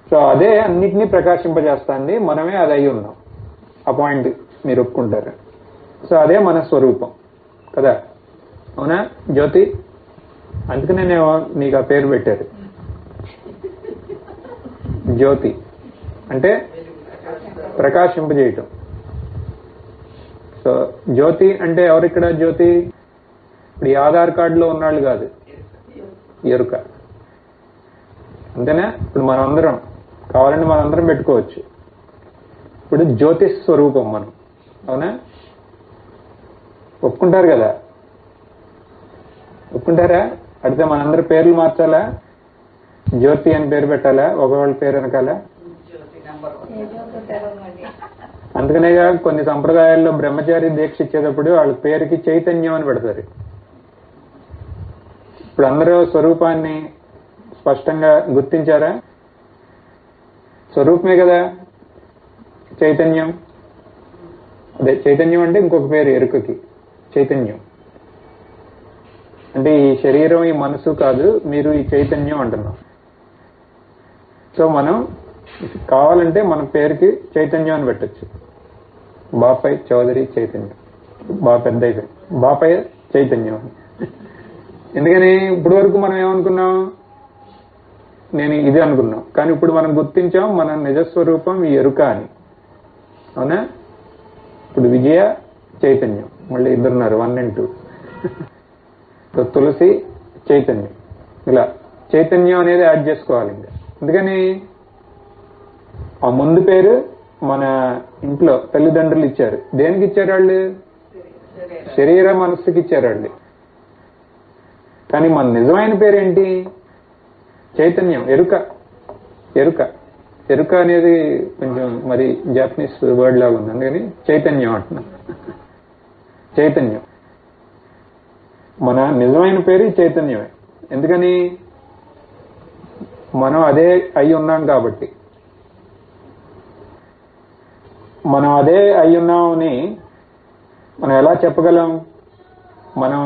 సో అదే అన్నిటినీ ప్రకాశింపజేస్తాంది. మనమే అది అయి ఉన్నాం. ఆ పాయింట్ మీరు ఒప్పుకుంటారు. సో అదే మన స్వరూపం కదా. అవునా జ్యోతి? అందుకనే నేను నీకు ఆ పేరు పెట్టారు జ్యోతి అంటే ప్రకాశింపజేయటం. సో జ్యోతి అంటే ఎవరిక్కడ జ్యోతి? ఇప్పుడు ఈ ఆధార్ కార్డులో ఉన్నాళ్ళు కాదు, ఎరుక. అంతేనా? ఇప్పుడు మనందరం కావాలంటే మనందరం పెట్టుకోవచ్చు. ఇప్పుడు జ్యోతి స్వరూపం మనం. అవునా? ఒప్పుకుంటారు కదా? ఒప్పుకుంటారా? అడితే మనందరి పేర్లు మార్చాలా? జ్యోతి అని పేరు పెట్టాలా? ఒకవేళ పేరు వెనకాల? అందుకనేగా కొన్ని సంప్రదాయాల్లో బ్రహ్మచారి దీక్ష ఇచ్చేటప్పుడు వాళ్ళ పేరుకి చైతన్యం అని పెడతారు. ఇప్పుడు అందరూ స్వరూపాన్ని స్పష్టంగా గుర్తించారా? స్వరూపమే కదా చైతన్యం. అదే చైతన్యం అంటే ఇంకొక పేరు ఎరుకకి చైతన్యం. అంటే ఈ శరీరం ఈ మనసు కాదు, మీరు ఈ చైతన్యం అంటున్నాం. సో మనం కావాలంటే మన పేరుకి చైతన్యం అని పెట్టచ్చు. బాపై చౌదరి చైతన్యం. బాగా పెద్ద అయిపోయింది. బాపై చైతన్యం. ఎందుకని ఇప్పటి వరకు మనం ఏమనుకున్నాం? నేను ఇది అనుకున్నాం. కానీ ఇప్పుడు మనం గుర్తించాం మన నిజస్వరూపం ఈ ఎరుక అని. అవునా? ఇప్పుడు విజయ చైతన్యం. మళ్ళీ ఇద్దరున్నారు, 1 and 2. తులసి చైతన్యం. ఇలా చైతన్యం అనేది యాడ్ చేసుకోవాలి. ఇంకా అందుకని ఆ ముందు పేరు మన ఇంట్లో తల్లిదండ్రులు ఇచ్చారు. దేనికి ఇచ్చారు వాళ్ళు? శరీర మనస్సుకి ఇచ్చారు వాళ్ళు. కానీ మన నిజమైన పేరేంటి? చైతన్యం, ఎరుక. ఎరుక ఎరుక అనేది కొంచెం మరి జాపనీస్ వర్డ్ లాగా ఉంది. అందుకని చైతన్యం అంటున్నాం. చైతన్యం మన నిజమైన పేరు చైతన్యమే. ఎందుకని? మనం అదే అయి ఉన్నాం కాబట్టి. మనం అదే అయి ఉన్నామని మనం ఎలా చెప్పగలం? మనం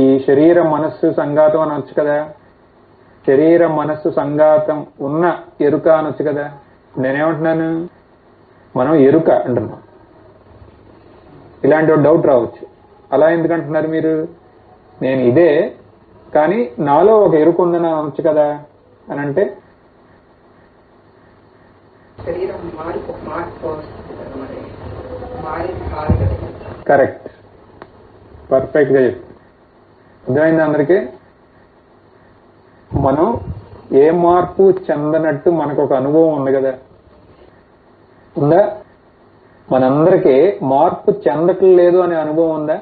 ఈ శరీర మనస్సు సంఘాతం అనొచ్చు కదా. శరీర మనస్సు సంఘాతం ఉన్న ఎరుక అనొచ్చు కదా. నేనేమంటున్నాను? మనం ఎరుక అంటున్నాం. ఇలాంటి డౌట్ రావచ్చు. అలా ఎందుకంటున్నారు మీరు? నేను ఇదే, కానీ నాలో ఒక ఎరుక ఉందని అనొచ్చు కదా అని అంటే కరెక్ట్, పర్ఫెక్ట్ గా చెప్పు. అర్థమైంది అందరికీ? మనం ఏ మార్పు చెందనట్టు మనకు ఒక అనుభవం ఉంది కదా. ఉందా? మనందరికీ మార్పు చెందట్లేదు అనే అనుభవం ఉందా?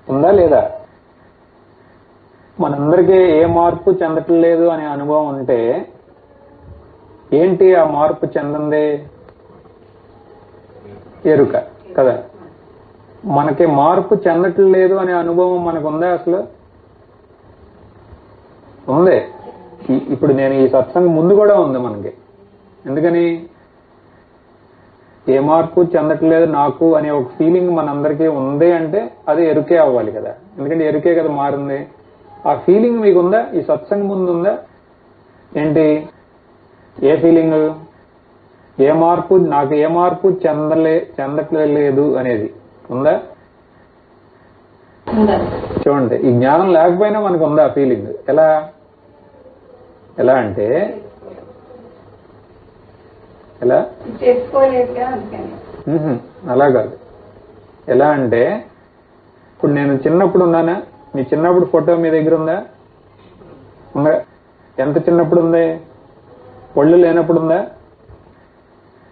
ఉందా లేదా? మనందరికీ ఏ మార్పు చెందట్లేదు అనే అనుభవం ఉంటే ఏంటి ఆ మార్పు చెందంది? ఎరుక కదా. మనకి మార్పు చెందట్లేదు అనే అనుభవం మనకు ఉందా? అసలు ఉంది. ఇప్పుడు నేను ఈ సత్సంగం ముందు కూడా ఉంది మనకి. ఎందుకని? ఏ మార్పు చెందట్లేదు నాకు అనే ఒక ఫీలింగ్ మనందరికీ ఉంది అంటే అది ఎరుకే అవ్వాలి కదా. ఎందుకంటే ఎరుకే కదా మారింది. ఆ ఫీలింగ్ మీకు ఉందా? ఈ సత్సంగం ముందు ఉందా? ఏంటి? ఏ ఫీలింగ్? ఏ మార్పు, నాకు ఏ మార్పు చెందట్లేదు అనేది ఉందా? చూడండి, ఈ జ్ఞానం లేకపోయినా మనకు ఉందా ఫీలింగ్? ఎలా అంటే ఎలా? అలా కాదు. ఎలా అంటే ఇప్పుడు నేను చిన్నప్పుడు ఉన్నానా? మీ చిన్నప్పుడు ఫోటో మీ దగ్గర ఉందా? ఉందా? ఎంత చిన్నప్పుడు ఉంది? పళ్ళు లేనప్పుడు ఉందా?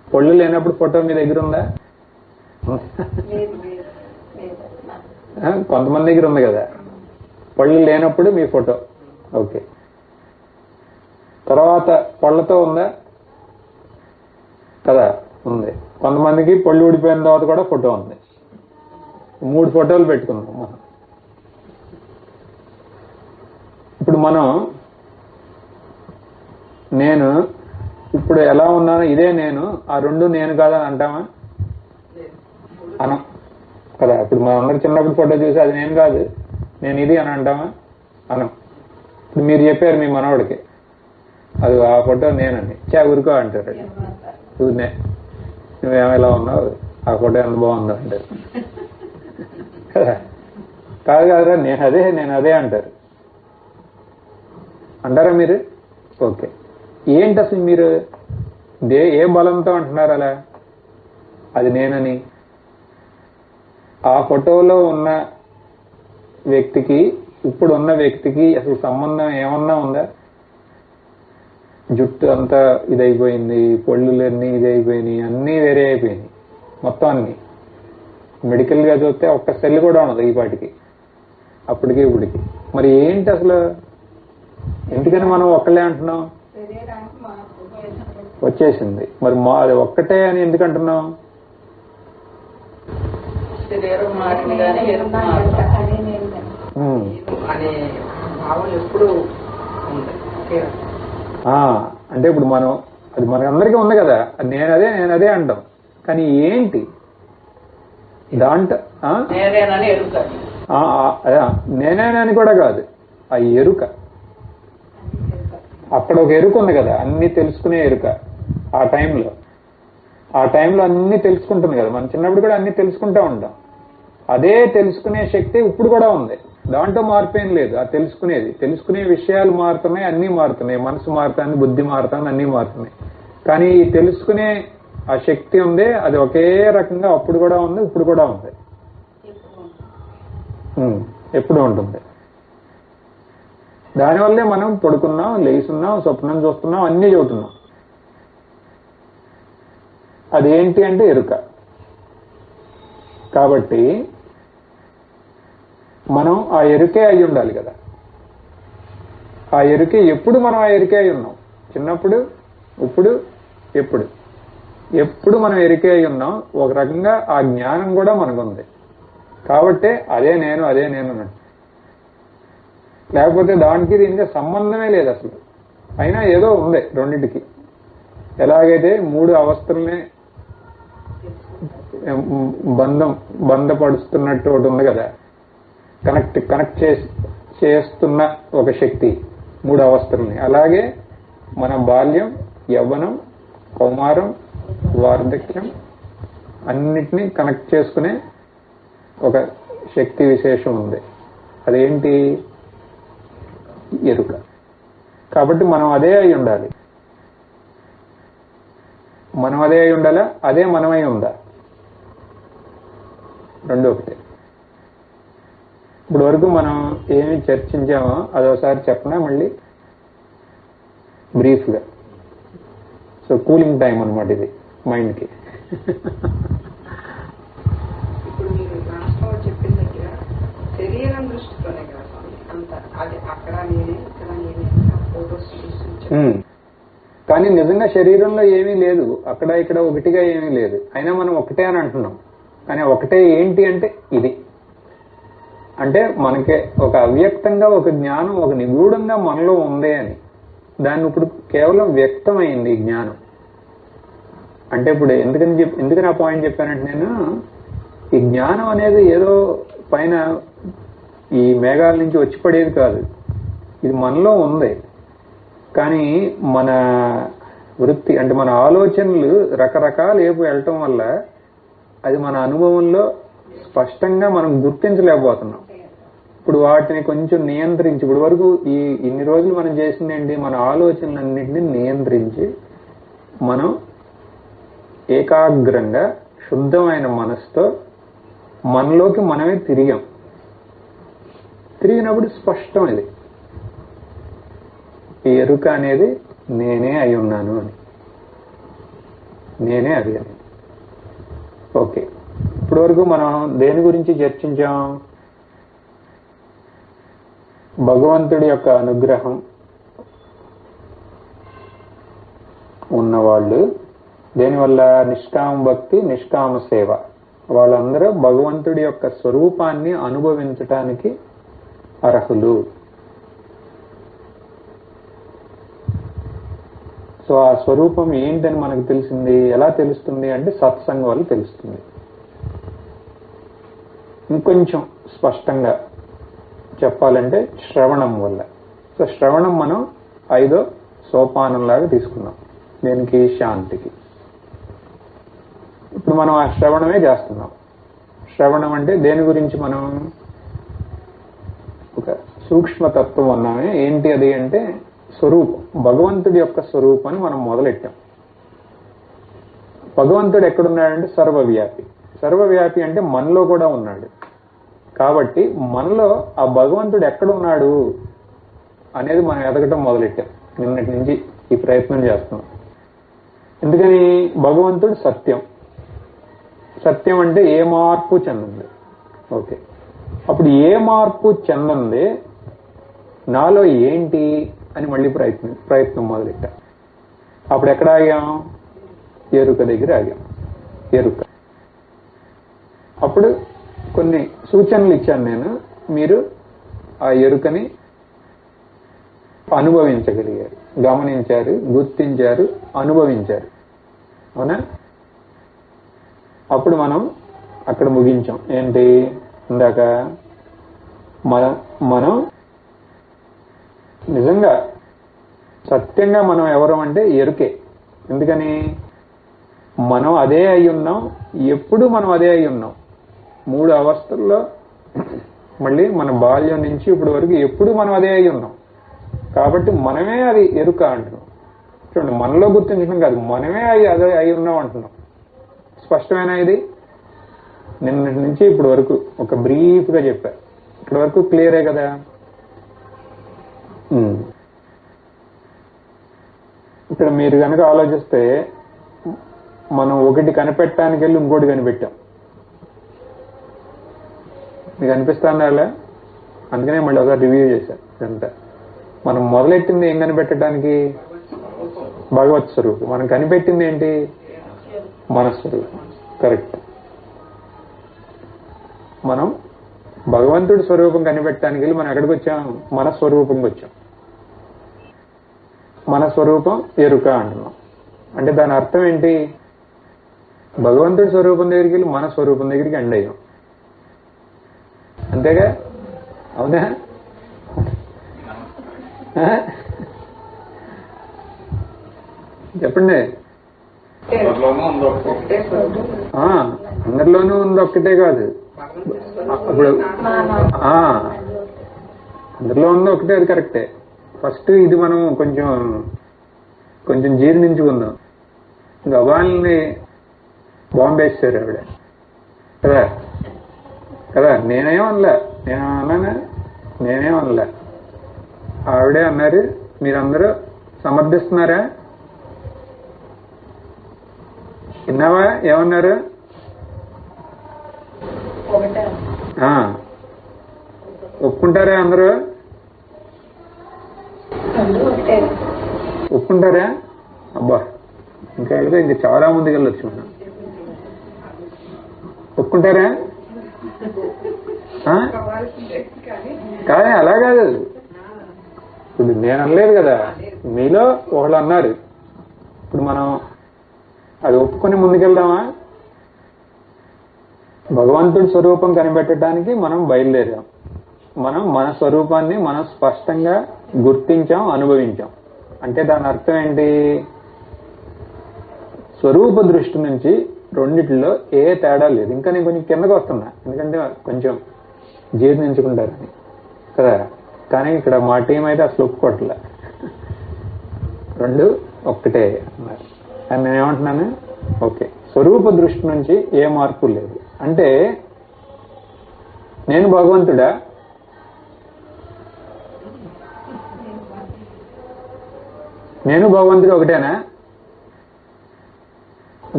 పళ్ళు లేనప్పుడు ఫోటో మీ దగ్గర ఉందా? కొంతమంది దగ్గర ఉంది కదా, పళ్ళు లేనప్పుడు మీ ఫోటో. ఓకే, తర్వాత పళ్ళతో ఉందా కదా, ఉంది. కొంతమందికి పళ్ళు ఊడిపోయిన తర్వాత కూడా ఫోటో ఉంది. 3 ఫోటోలు పెట్టుకున్నాం మనం. ఇప్పుడు మనం నేను ఇప్పుడు ఎలా ఉన్నానో ఇదే నేను, ఆ 2 నేను కాదని అంటామా? అనం కదా. ఇప్పుడు మనం అందరు చిన్నప్పుడు ఫోటో చూసి అది నేను కాదు, నేను ఇది అని అంటామా? అనం. ఇప్పుడు మీరు చెప్పారు మీ మనవడికి అది ఆ ఫోటో నేనని, ఊరుకో అంటారు. చూనే నువ్వేమెలా ఉన్నావు, ఆ ఫోటో ఎంత బాగుందో అంటారు కదా. కాదు కదరా, నేను అదే అంటారు. అంటారా మీరు? ఓకే, ఏంటి అసలు మీరు ఏ బలంతో అంటున్నారు అలా? అది నేనని. ఆ ఫోటోలో ఉన్న వ్యక్తికి ఇప్పుడు ఉన్న వ్యక్తికి అసలు సంబంధం ఏమన్నా ఉందా? జుట్టు అంతా ఇదైపోయింది, పళ్ళులన్నీ ఇదైపోయినాయి, అన్నీ వేరే అయిపోయినాయి, మొత్తం అన్ని. మెడికల్ గా చూస్తే ఒక్క సెల్ కూడా ఉండదు ఈ పాటికి, అప్పటికి ఇప్పటికి. మరి ఏంటి అసలు, ఎందుకని మనం ఒక్కలే అంటున్నాం? వచ్చేసింది. మరి అది ఒక్కటే అని ఎందుకు అంటున్నాం? శరీరం మారింది కానీ ఎరుపు అనే భావం ఎప్పుడు ఉంది. అంటే ఇప్పుడు మనం అది మనకందరికీ ఉంది కదా, నేను అదే అంటాం. కానీ ఏంటి దాంట్లో నేనేనని ఎరుక, నేనేనని కూడా కాదు, ఆ ఎరుక. అక్కడ ఒక ఎరుక ఉంది కదా, అన్ని తెలుసుకునే ఎరుక. ఆ టైంలో అన్ని తెలుసుకుంటుంది కదా. మనం చిన్నప్పుడు కూడా అన్ని తెలుసుకుంటూ ఉంటాం. అదే తెలుసుకునే శక్తి ఇప్పుడు కూడా ఉంది, దాంట్లో మార్పేం లేదు. ఆ తెలుసుకునే విషయాలు మారుతున్నాయి, అన్నీ మారుతున్నాయి. మనసు మారుతుంది, బుద్ధి మారుతుంది, అన్నీ మారుతున్నాయి. కానీ ఈ తెలుసుకునే ఆ శక్తి ఉంది, అది ఒకే రకంగా అప్పుడు కూడా ఉంది, ఇప్పుడు కూడా ఉంది, ఎప్పుడు ఉంటుంది. దానివల్లే మనం పడుకున్నాం, లేస్తున్నాం, స్వప్నం చూస్తున్నాం, అన్నీ చదువుతున్నాం. అదేంటి అంటే ఎరుక. కాబట్టి మనం ఆ ఎరుకే అయి ఉండాలి కదా. ఆ ఎరుకే ఎప్పుడు మనం ఆ ఎరుకే అయి ఉన్నాం, చిన్నప్పుడు, ఇప్పుడు, ఎప్పుడు మనం ఎరుకే అయి ఉన్నాం. ఒక రకంగా ఆ జ్ఞానం కూడా మనకుంది. కాబట్టి అదే నేను అన్నట్టు. లేకపోతే దానికి దీనికి సంబంధమే లేదు అసలు. అయినా ఏదో ఉంది రెండింటికి. ఎలాగైతే 3 అవస్థలనే బంధపడుస్తున్నట్టు ఒకటి ఉంది కదా, కనెక్ట్ చేస్తున్న ఒక శక్తి 3 అవస్థలని. అలాగే మన బాల్యం, యవ్వనం, కౌమారం, వార్ధక్యం అన్నిటినీ కనెక్ట్ చేసుకునే ఒక శక్తి విశేషం ఉంది. అదేంటి? ఎరుక. కాబట్టి మనం అదే అయి ఉండాలి. మనం అదే అయి ఉండాలా, అదే మనమై ఉందా? రెండు ఒకటే. ఇప్పుడు వరకు మనం ఏమి చర్చించామో అదోసారి చెప్పనా మళ్ళీ బ్రీఫ్గా. సో కూలింగ్ టైం అనమాట ఇది మైండ్కి. ఇప్పుడు మీరు రాష్ట్రంలో చెప్పిన దగ్గర శరీరం దృష్టితోనే కదా స్వామి అంత, అది అక్కడ నేనే ఇక్కడ నేనే ఫోటోస్ చూసి. కానీ నిజంగా శరీరంలో ఏమీ లేదు, అక్కడ ఇక్కడ ఒకటిగా ఏమీ లేదు. అయినా మనం ఒకటే అని అంటున్నాం. కానీ ఒకటే ఏంటి అంటే ఇది. అంటే మనకే ఒక అవ్యక్తంగా ఒక జ్ఞానం ఒక నిగూఢంగా మనలో ఉంది అని. దాన్ని ఇప్పుడు కేవలం వ్యక్తమైంది ఈ జ్ఞానం. అంటే ఇప్పుడు ఎందుకని ఆ పాయింట్ చెప్పానంటే, నేను ఈ జ్ఞానం అనేది ఏదో పైన ఈ మేఘాల నుంచి వచ్చి పడేది కాదు, ఇది మనలో ఉంది. కానీ మన వృత్తి అంటే మన ఆలోచనలు రకరకాల ఏపు వెళ్ళటం వల్ల అది మన అనుభవంలో స్పష్టంగా మనం గుర్తించలేకపోతున్నాం. ఇప్పుడు వాటిని కొంచెం నియంత్రించి, ఇప్పుడు వరకు ఇన్ని రోజులు మనం చేసింది ఏంటి, మన ఆలోచనలన్నింటినీ నియంత్రించి మనం ఏకాగ్రంగా శుద్ధమైన మనసుతో మనలోకి మనమే తిరిగినప్పుడు స్పష్టం ఇది. ఈ ఎరుక అనేది నేనే అయి ఉన్నాను అని, నేనే అది అని. ఓకే, ఇప్పటి వరకు మనం దేని గురించి చర్చించాం? భగవంతుడి యొక్క అనుగ్రహం ఉన్నవాళ్ళు, దేనివల్ల నిష్కామ భక్తి, నిష్కామ సేవ, వాళ్ళందరూ భగవంతుడి యొక్క స్వరూపాన్ని అనుభవించటానికి అర్హులు. సో ఆ స్వరూపం ఏంటని మనకు తెలిసింది, ఎలా తెలుస్తుంది అంటే సత్సంగం వల్ల తెలుస్తుంది. ఇంకొంచెం స్పష్టంగా చెప్పాలంటే శ్రవణం వల్ల. సో శ్రవణం మనం 5వ సోపానంలాగా తీసుకున్నాం దేనికి, శాంతికి. ఇప్పుడు మనం ఆ శ్రవణమే చేస్తున్నాం. శ్రవణం అంటే దేని గురించి, మనం ఒక సూక్ష్మతత్వం అన్నామే. ఏంటి అది అంటే స్వరూపం, భగవంతుడి యొక్క స్వరూపాన్ని మనం మొదలెట్టాం. భగవంతుడు ఎక్కడున్నాడంటే సర్వవ్యాపి. సర్వవ్యాపి అంటే మనలో కూడా ఉన్నాడు. కాబట్టి మనలో ఆ భగవంతుడు ఎక్కడున్నాడు అనేది మనం ఎదగటం మొదలెట్టాం. నిన్నటి నుంచి ఈ ప్రయత్నం చేస్తున్నాం. ఎందుకని, భగవంతుడు సత్యం. సత్యం అంటే ఏ మార్పు చెందంది. ఓకే, అప్పుడు ఏ మార్పు చెందంది నాలో ఏంటి అని మళ్ళీ ప్రయత్నం మొదలెట్టా. అప్పుడు ఎక్కడ ఆగాం, ఎరుక దగ్గర ఆగాం. ఎరుక. అప్పుడు కొన్ని సూచనలు ఇచ్చాను నేను, మీరు ఆ ఎరుకని అనుభవించగలిగారు, గమనించారు, గుర్తించారు, అనుభవించారు. అవునా? అప్పుడు మనం అక్కడ ముగించాం. ఏంటి, ఇందాక మనం నిజంగా సత్యంగా మనం ఎవరు అంటే ఎరుకే. ఎందుకని, మనం అదే అయి ఉన్నాం, ఎప్పుడు మనం అదే అయి ఉన్నాం. 3 అవస్థల్లో మళ్ళీ మన బాల్యం నుంచి ఇప్పుడు వరకు ఎప్పుడు మనం అదే అయి ఉన్నాం. కాబట్టి మనమే అది ఎరుక అంటున్నాం. చూడండి, మనలో గుర్తించడం కాదు, మనమే అదే అయి ఉన్నాం అంటున్నాం. స్పష్టమైన ఇది నిన్నటి నుంచి ఇప్పుడు వరకు ఒక బ్రీఫ్ గా చెప్పా. ఇప్పటి వరకు క్లియరే కదా. ఇక్కడ మీరు కనుక ఆలోచిస్తే మనం ఒకటి కనిపెట్టడానికి వెళ్ళి ఇంకోటి కనిపెట్టాం. మీకు అనిపిస్తాను అలా. అందుకనే మళ్ళీ ఒకసారి రివ్యూ చేశాను. ఇదంతా మనం మొదలెట్టింది ఏం కనిపెట్టడానికి, భగవత్ స్వరూపం. మనం కనిపెట్టింది ఏంటి, మన స్వరూపం. కరెక్ట్. మనం భగవంతుడి స్వరూపం కనిపెట్టడానికి వెళ్ళి మనం ఎక్కడికి వచ్చాం, మన స్వరూపంకి వచ్చాం. మన స్వరూపం ఎరుక అంటున్నాం. అంటే దాని అర్థం ఏంటి, భగవంతుడి స్వరూపం దగ్గరికి వెళ్ళి మన స్వరూపం దగ్గరికి ఎండ్ అయ్యాం. అంతేగా, అవునా? చెప్పండి. అందరిలోనూ ఉంది ఒక్కటే కాదు. ఇప్పుడు అందరిలో ఉంది ఒకటే, అది కరెక్టే. ఫస్ట్ ఇది మనం కొంచెం జీర్ణించుకుందాం. గవాల్ని బాంబేసారు ఆవిడ కదా కదా. నేనేమనలే ఆవిడే అన్నారు. మీరందరూ సమర్థిస్తున్నారా? విన్నావా ఏమన్నారు? ఒప్పుకుంటారా అందరూ? ఒప్పుకుంటారా? అబ్బా, ఇంకా చాలా మందికి వెళ్ళొచ్చు. ఒప్పుకుంటారా? కానీ అలా కాదు. ఇప్పుడు నేను అనలేదు కదా, మీలో ఒకళ్ళు అన్నారు. ఇప్పుడు మనం అది ఒప్పుకొని ముందుకెళ్దామా? భగవంతుడి స్వరూపం కనిపెట్టడానికి మనం బయలుదేరాం. మనం మన స్వరూపాన్ని మనం స్పష్టంగా గుర్తించాం, అనుభవించాం. అంటే దాని అర్థం ఏంటి, స్వరూప దృష్టి నుంచి రెండిట్లో ఏ తేడా లేదు. ఇంకా నేను కొంచెం కిందకు వస్తున్నా, ఎందుకంటే కొంచెం జీర్ణించుకుంటారని కదా. కానీ ఇక్కడ మా టీం అయితే అసలు ఒప్పుకోవట్లే, రెండు ఒక్కటే అన్నారు. అని నేనేమంటున్నాను, ఓకే, స్వరూప దృష్టి నుంచి ఏ మార్పు లేదు. అంటే నేను భగవంతుడా? నేను భగవంతుడు ఒకటేనా?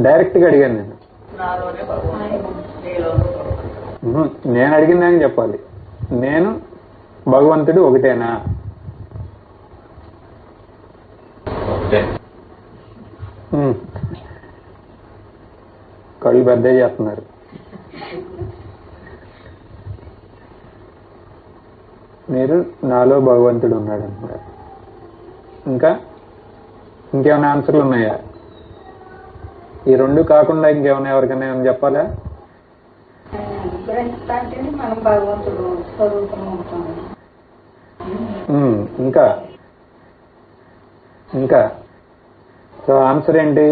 డైరెక్ట్ గా అడిగాను నేను. నేను అడిగిన దానికి చెప్పాలి. నేను భగవంతుడు ఒకటేనా? ఒకటే. కళ్ళు పెద్ద చేస్తున్నారు. మీరు నాలో భగవంతుడు ఉన్నాడు అంటున్నారు. ఇంకేమైనా ఆన్సర్లు ఉన్నాయా? ఈ రెండు కాకుండా ఇంకేమైనా ఎవరికైనా ఏమైనా చెప్పాలా? అనుగ్రహిస్తాంటేనే మనం భగవంతుడు స్వరూపం ఉంటాం. ఇంకా సో ఆన్సర్ ఏంటి?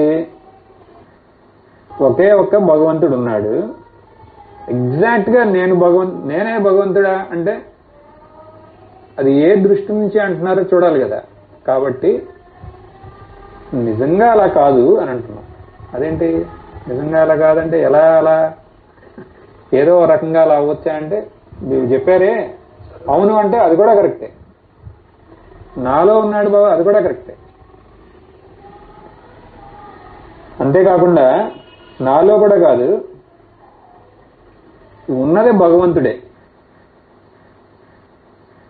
ఒకే ఒక్క భగవంతుడు ఉన్నాడు. ఎగ్జాక్ట్ గా నేనే భగవంతుడా అంటే అది ఏ దృష్టి నుంచి అంటున్నారో చూడాలి కదా. కాబట్టి నిజంగా అలా కాదు అని అంటున్నాం. అదేంటి నిజంగా అలా కాదంటే ఎలా? అలా ఏదో రకంగా అలా అవ్వచ్చా అంటే మీరు చెప్పారే అవును అంటే అది కూడా కరెక్టే. నాలో ఉన్నాడు బాబు, అది కూడా కరెక్టే. అంతేకాకుండా నాలో కూడా కాదు, ఉన్నదే భగవంతుడే.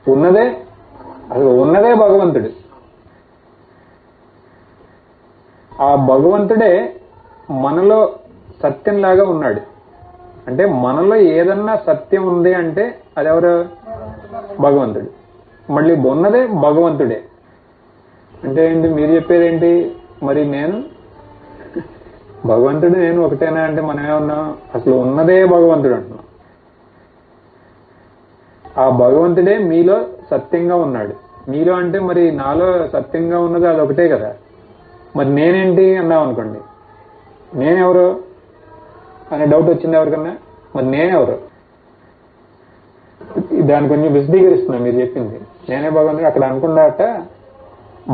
ఉన్నదే భగవంతుడు. ఆ భగవంతుడే మనలో సత్యంలాగా ఉన్నాడు. అంటే మనలో ఏదన్నా సత్యం ఉంది అంటే అది ఎవరు? భగవంతుడు. మళ్ళీ ఉన్నదే భగవంతుడే. అంటే ఏంటి మీరు చెప్పేది ఏంటి? మరి భగవంతుడు నేను ఒకటేనా అంటే మనం ఏమన్నాం? అసలు ఉన్నదే భగవంతుడు అంటున్నాం. ఆ భగవంతుడే మీలో సత్యంగా ఉన్నాడు. మీలో అంటే మరి నాలో సత్యంగా ఉన్నది అది ఒకటే కదా. మరి నేనేంటి అన్నాం అనుకోండి, నేనెవరు అనే డౌట్ వచ్చింది ఎవరికన్నా? మరి నేనెవరు? దాన్ని కొంచెం విశదీకరిస్తున్నా మీరు చెప్పింది. నేనే భగవంతుడు అక్కడ అనుకున్నాట.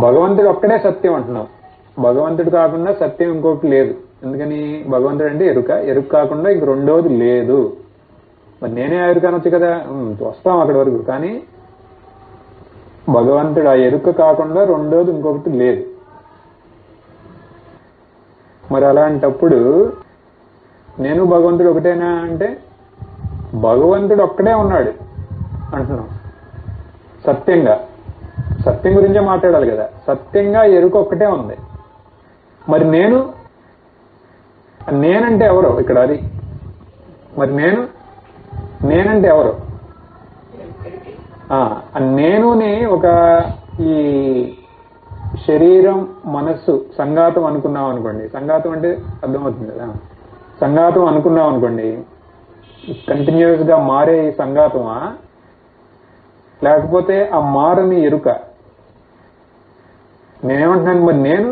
భగవంతుడు ఒక్కడే సత్యం అంటున్నాం. భగవంతుడు కాకుండా సత్యం ఇంకొకటి లేదు. ఎందుకని? భగవంతుడు అంటే ఎరుక కాకుండా ఇంక రెండోది లేదు. మరి నేనే ఎరుక అనొచ్చు కదా. వస్తాం అక్కడి వరకు. కానీ భగవంతుడు ఆ ఎరుక కాకుండా రెండోది ఇంకొకటి లేదు. మరి అలాంటప్పుడు నేను భగవంతుడు ఒకటేనా అంటే భగవంతుడు ఒక్కడే ఉన్నాడు అంటున్నాం. సత్యం గురించే మాట్లాడాలి కదా. సత్యంగా ఎరుక ఒక్కటే ఉంది. మరి నేనంటే ఎవరు ఇక్కడ? అది మరి నేనంటే ఎవరు? నేనుని ఒక ఈ శరీరం మనస్సు సంఘాతం అనుకున్నాం అనుకోండి. సంఘాతం అంటే అర్థమవుతుంది కదా. సంఘాతం అనుకున్నాం అనుకోండి, కంటిన్యూస్ గా మారే ఈ సంఘాతమా లేకపోతే ఆ మారని ఎరుక? నేనేమంటున్నాను? మరి నేను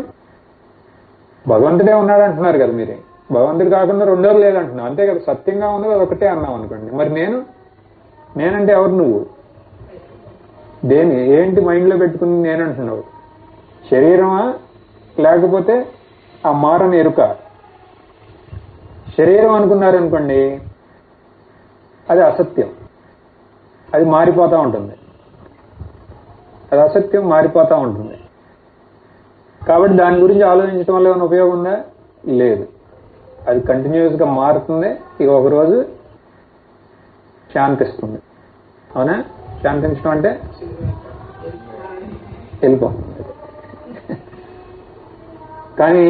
భగవంతుడే ఉన్నాడు అంటున్నారు కదా మీరే. భగవంతుడు కాకుండా రెండోది లేదంటున్నావు అంతే కదా. సత్యంగా ఉన్నది అది ఒకటే అన్నాం అనుకోండి. మరి నేనంటే ఎవరు? నువ్వు ఏంటి మైండ్ లో పెట్టుకుని నేనంటున్నావు? శరీరమా లేకపోతే ఆ మారని ఎరుక? శరీరం అనుకున్నారనుకోండి, అది అసత్యం, అది మారిపోతూ ఉంటుంది. అది అసత్యం, మారిపోతూ ఉంటుంది. కాబట్టి దాని గురించి ఆలోచించడం వల్ల ఏమైనా ఉపయోగం ఉందా? లేదు. అది కంటిన్యూస్ గా మారుతుంది. ఇక ఒకరోజు శాంతిస్తుంది. అవునా? శాంతించడం అంటే వెళ్ళిపోతుంది. కానీ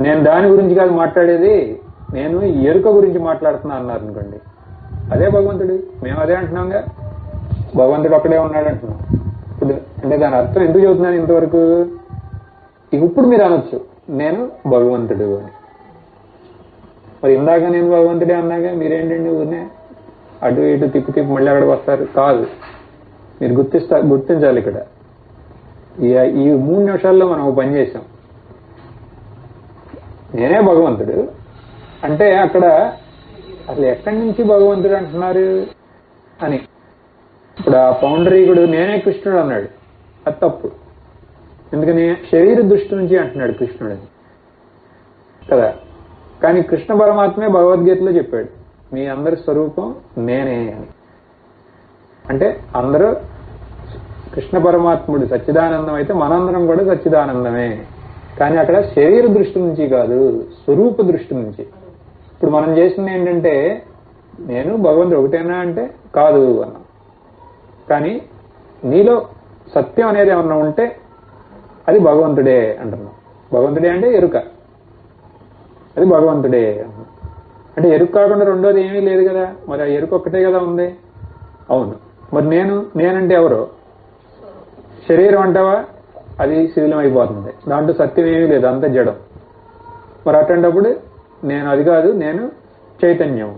నేను దాని గురించి కాదు మాట్లాడేది, నేను ఎరుక గురించి మాట్లాడుతున్నా అన్నారు అనుకోండి, అదే భగవంతుడు. మేము అదే అంటున్నాంగా, భగవంతుడు ఒక్కడే ఉన్నాడు అంటున్నాం. ఇప్పుడు అంటే దాని అర్థం ఎందుకు చెబుతున్నాను ఇంతవరకు? ఇప్పుడు మీరు అనొచ్చు నేను భగవంతుడు అని. మరి ఇందాక నేను భగవంతుడే అన్నాగా మీరేంటండి ఊరినే అటు ఇటు తిప్పి మళ్ళీ అక్కడికి వస్తారు? కాదు, మీరు గుర్తించాలి. ఇక్కడ ఈ 3 నిమిషాల్లో మనం పని చేసాం. నేనే భగవంతుడు అంటే అక్కడ అసలు ఎక్కడి నుంచి భగవంతుడు అంటున్నారు అని. ఇప్పుడు ఆ పౌండరీకుడు నేనే కృష్ణుడు అన్నాడు, అది తప్పు. ఎందుకని? శరీర దృష్టి నుంచి అంటున్నాడు కృష్ణుడు కదా. కానీ కృష్ణ పరమాత్మే భగవద్గీతలో చెప్పాడు మీ అందరి స్వరూపం నేనే అని. అంటే అందరూ కృష్ణ పరమాత్ముడు సచ్చిదానందం అయితే మనందరం కూడా సచ్చిదానందమే. కానీ అక్కడ శరీర దృష్టి నుంచి కాదు, స్వరూప దృష్టి నుంచి. ఇప్పుడు మనం చేసింది ఏంటంటే నేను భగవంతుడు ఒకటేనా అంటే కాదు అన్నాం. కానీ నీలో సత్యం అనేది ఏమన్నా ఉంటే అది భగవంతుడే అంటున్నాం. భగవంతుడే అంటే ఎరుక, అది భగవంతుడే. అంటే ఎరుక కాకుండా రెండోది ఏమీ లేదు కదా, మరి ఆ ఎరుక ఒక్కటే కదా ఉంది. అవును, మరి నేనంటే ఎవరు? శరీరం అంటావా, అది శిథిలం అయిపోతుంది, దాంట్లో సత్యం ఏమీ లేదు, అంత జడం. మరి అటువంటిప్పుడు నేను అది కాదు, నేను చైతన్యం,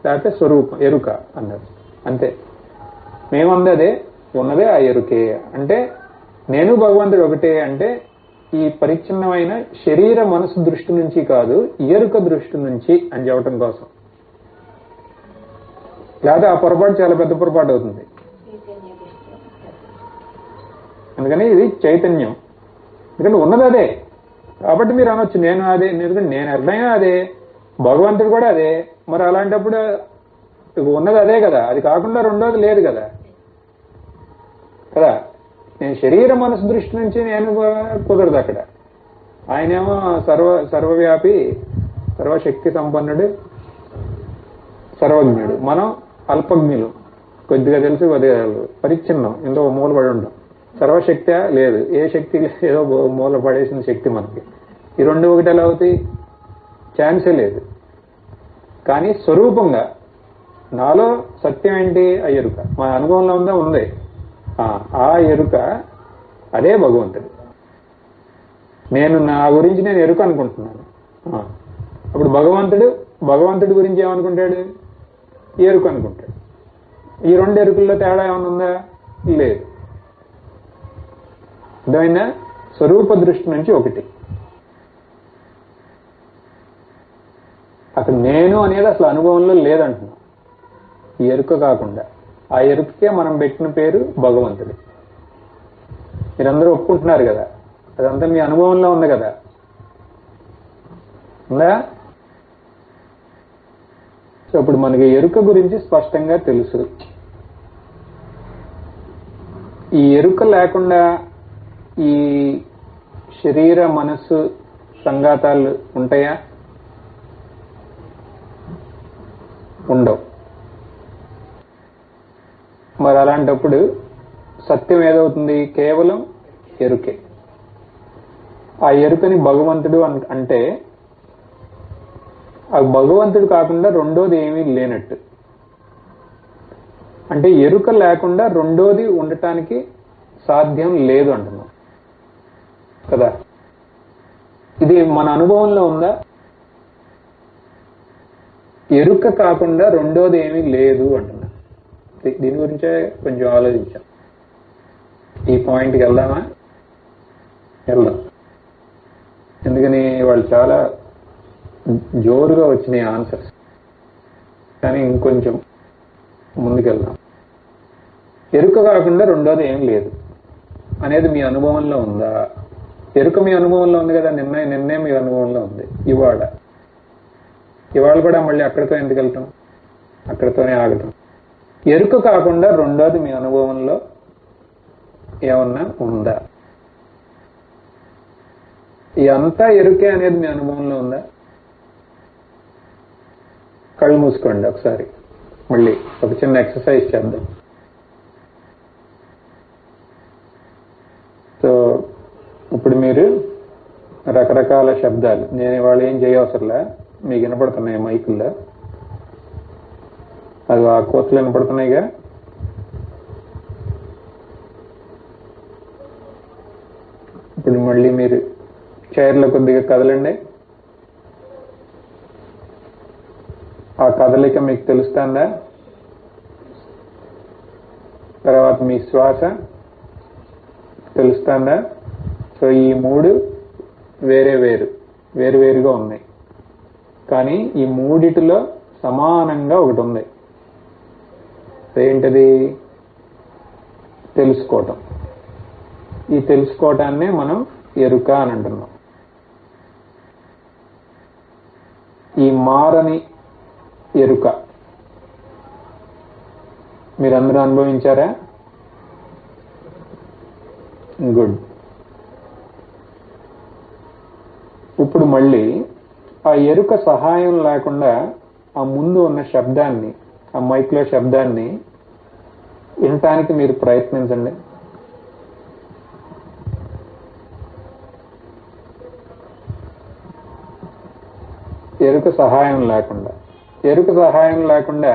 లేకపోతే స్వరూపం, ఎరుక అన్నది అంతే. మేమంది అదే, ఉన్నదే ఆ ఎరుకే. అంటే నేను భగవంతుడు ఒకటే అంటే ఈ పరిచ్ఛిన్నమైన శరీర మనసు దృష్టి నుంచి కాదు, ఎరుక దృష్టి నుంచి అని చెప్పడం కోసం. లేదా ఆ పొరపాటు చాలా పెద్ద పొరపాటు అవుతుంది. అందుకని ఇది చైతన్యం, ఎందుకంటే ఉన్నది అదే. కాబట్టి మీరు అనొచ్చు నేను అదే, ఎందుకంటే నేను ఎట్లయినా అదే, భగవంతుడు కూడా అదే. మరి అలాంటప్పుడు ఉన్నది అదే కదా, అది కాకుండా రెండోది లేదు కదా కదా. నేను శరీర మనసు దృష్టి నుంచి నేను కుదరదు అక్కడ. ఆయనేమో సర్వవ్యాపి, సర్వశక్తి సంపన్నుడు, సర్వజ్ఞుడు. మనం అల్పజ్ఞులు, కొద్దిగా తెలుసు, కొద్దిగా పరిచ్ఛిన్నం, ఎంతో మూలపడి ఉంటాం. సర్వశక్తి లేదు, ఏ శక్తి ఏదో మూల పడేసిన శక్తి మనకి. ఈ రెండు ఒకటి ఎలా అవుతాయి? ఛాన్సే లేదు. కానీ స్వరూపంగా నాలో సత్యం ఏంటి? ఆ ఎరుక మన అనుభవంలో ఉందా? ఉంది. ఆ ఎరుక అదే భగవంతుడు. నేను నా గురించి నేను ఎరుక అనుకుంటున్నాను. అప్పుడు భగవంతుడి గురించి ఏమనుకుంటాడు? ఎరుక అనుకుంటాడు. ఈ రెండు ఎరుకల్లో తేడా ఏమైనా ఉందా? లేదు. అర్థమైందా? స్వరూప దృష్టి నుంచి ఒకటి. అక్కడ నేను అనేది అసలు అనుభవంలో లేదంటున్నాం, ఈ ఎరుక కాకుండా. ఆ ఎరుకకే మనం పెట్టిన పేరు భగవంతుడు. మీరందరూ ఒప్పుకుంటున్నారు కదా, అదంతా మీ అనుభవంలో ఉంది కదా, ఉందా? సో ఇప్పుడు మనకి ఎరుక గురించి స్పష్టంగా తెలుసు. ఈ ఎరుక లేకుండా ఈ శరీర మనస్సు సంఘాతాలు ఉంటాయా? ఉండవు. మరి అలాంటప్పుడు సత్యం ఏదవుతుంది? కేవలం ఎరుకే. ఆ ఎరుకని భగవంతుడు అంటే ఆ భగవంతుడు కాకుండా రెండోది ఏమీ లేనట్టు. అంటే ఎరుక లేకుండా రెండోది ఉండటానికి సాధ్యం లేదు అంటున్నాం కదా. ఇది మన అనుభవంలో ఉందా? ఎరుక కాకుండా రెండోది ఏమీ లేదు అంటున్నా. దీని గురించే కొంచెం ఆలోచించాం. ఈ పాయింట్కి వెళ్దామా? వెళ్దాం. ఎందుకని వాళ్ళు చాలా జోరుగా వచ్చినాయి ఆన్సర్స్, కానీ ఇంకొంచెం ముందుకెళ్దాం. ఎరుక కాకుండా రెండోది ఏం లేదు అనేది మీ అనుభవంలో ఉందా? ఎరుక మీ అనుభవంలో ఉంది కదా, నిన్నే మీ అనుభవంలో ఉంది. ఇవాళ కూడా మళ్ళీ అక్కడితో ఎందుకు వెళ్తాం? అక్కడితోనే ఆగటం. ఎరుక కాకుండా రెండోది మీ అనుభవంలో ఏమన్నా ఉందా? ఈ అంతా ఎరుకే అనేది మీ అనుభవంలో ఉందా? కళ్ళు మూసుకోండి ఒకసారి, మళ్ళీ ఒక చిన్న ఎక్సర్సైజ్ చేద్దాం. సో ఇప్పుడు మీరు రకరకాల శబ్దాలు, నేను ఇవాళ ఏం చేయవసరంలా, మీకు వినపడుతున్నాయి మైకుల్లో, అది ఆ కోతులు వినపడుతున్నాయిగా. ఇప్పుడు మళ్ళీ మీరు చైర్లో కొద్దిగా కదలండి. ఆ కదలిక మీకు తెలుస్తుందా? తర్వాత మీ శ్వాస తెలుస్తుందా? సో ఈ మూడు వేరువేరుగా ఉన్నాయి, కానీ ఈ మూడిటిలో సమానంగా ఒకటి ఉంది. ఏంటది? తెలుసుకోవటం. ఈ తెలుసుకోవటాన్నే మనం ఎరుక అని అంటున్నాం. ఈ మారని ఎరుక మీరందరూ అనుభవించారా? గుడ్. ఇప్పుడు మళ్ళీ ఆ ఎరుక సహాయం లేకుండా ఆ ముందు ఉన్న శబ్దాన్ని, ఆ మైక్లో శబ్దాన్ని వినటానికి మీరు ప్రయత్నించండి. ఎరుక సహాయం లేకుండా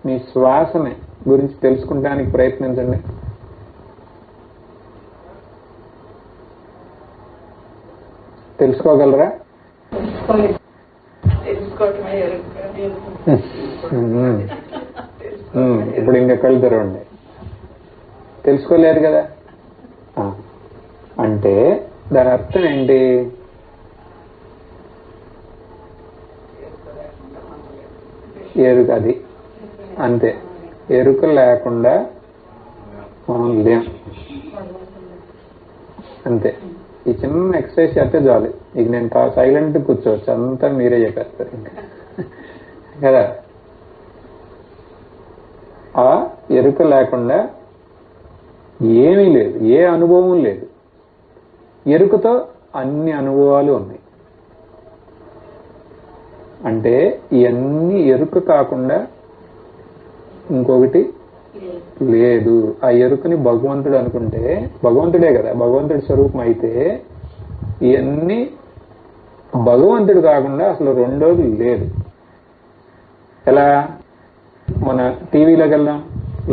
మీ శ్వాసని గురించి తెలుసుకుంటానికి ప్రయత్నించండి. తెలుసుకోగలరా? తెలుసుకోవటమే ఎరుక. ఇప్పుడు ఇంకా కళ్ళు తెరవండి. తెలుసుకోలేరు కదా. అంటే దాని అర్థం ఏంటి? ఎరుక అది అంతే. ఎరుక లేకుండా మనం లేం అంతే. ఈ చిన్న ఎక్సర్సైజ్ చేస్తే చాలు. ఇక నేను సైలెంట్ కూర్చోవచ్చు, అంతా మీరే చెప్పేస్తారు ఇంకా కదా. ఆ ఎరుక లేకుండా ఏమీ లేదు, ఏ అనుభవం లేదు. ఎరుకతో అన్ని అనుభవాలు ఉన్నాయి. అంటే ఇవన్నీ ఎరుక కాకుండా ఇంకొకటి లేదు. ఆ ఎరుకని భగవంతుడు అనుకుంటే భగవంతుడే కదా, భగవంతుడి స్వరూపం అయితే ఇవన్నీ భగవంతుడు కాకుండా అసలు రెండోది లేదు. ఎలా? మన టీవీలోకి వెళ్దాం,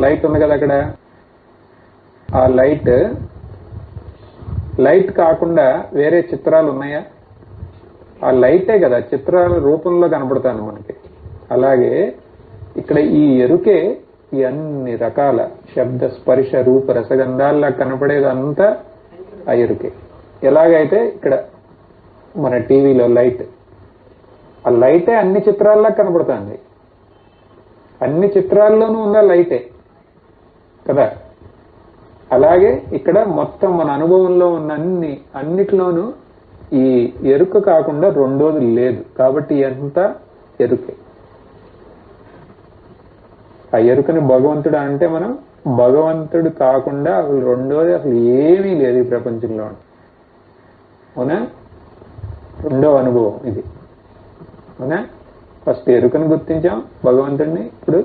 లైట్ ఉంది కదా అక్కడ. ఆ లైట్ కాకుండా వేరే చిత్రాలు ఉన్నాయా? ఆ లైటే కదా చిత్రాల రూపంలో కనపడతాను మనకి. అలాగే ఇక్కడ ఈ ఎరుకే ఈ అన్ని రకాల శబ్ద స్పర్శ రూప రసగంధాల్లా కనపడేదంతా ఆ ఎరుకే. ఎలాగైతే ఇక్కడ మన టీవీలో లైట్, ఆ లైటే అన్ని చిత్రాల్లా కనపడుతుంది. అన్ని చిత్రాల్లోనూ ఉందా లైటే కదా. అలాగే ఇక్కడ మొత్తం మన అనుభవంలో ఉన్న అన్నిటిలోనూ ఈ ఎరుక కాకుండా రెండోది లేదు. కాబట్టి ఎంత ఎరుకే. ఆ ఎరుకని భగవంతుడు అంటే మనం భగవంతుడు కాకుండా అసలు రెండోది అసలు ఏమీ లేదు ఈ ప్రపంచంలో. అవునా? రెండో అనుభవం ఇది. అవునా? ఫస్ట్ ఎరుకని గుర్తించాం, భగవంతుడిని. ఇప్పుడు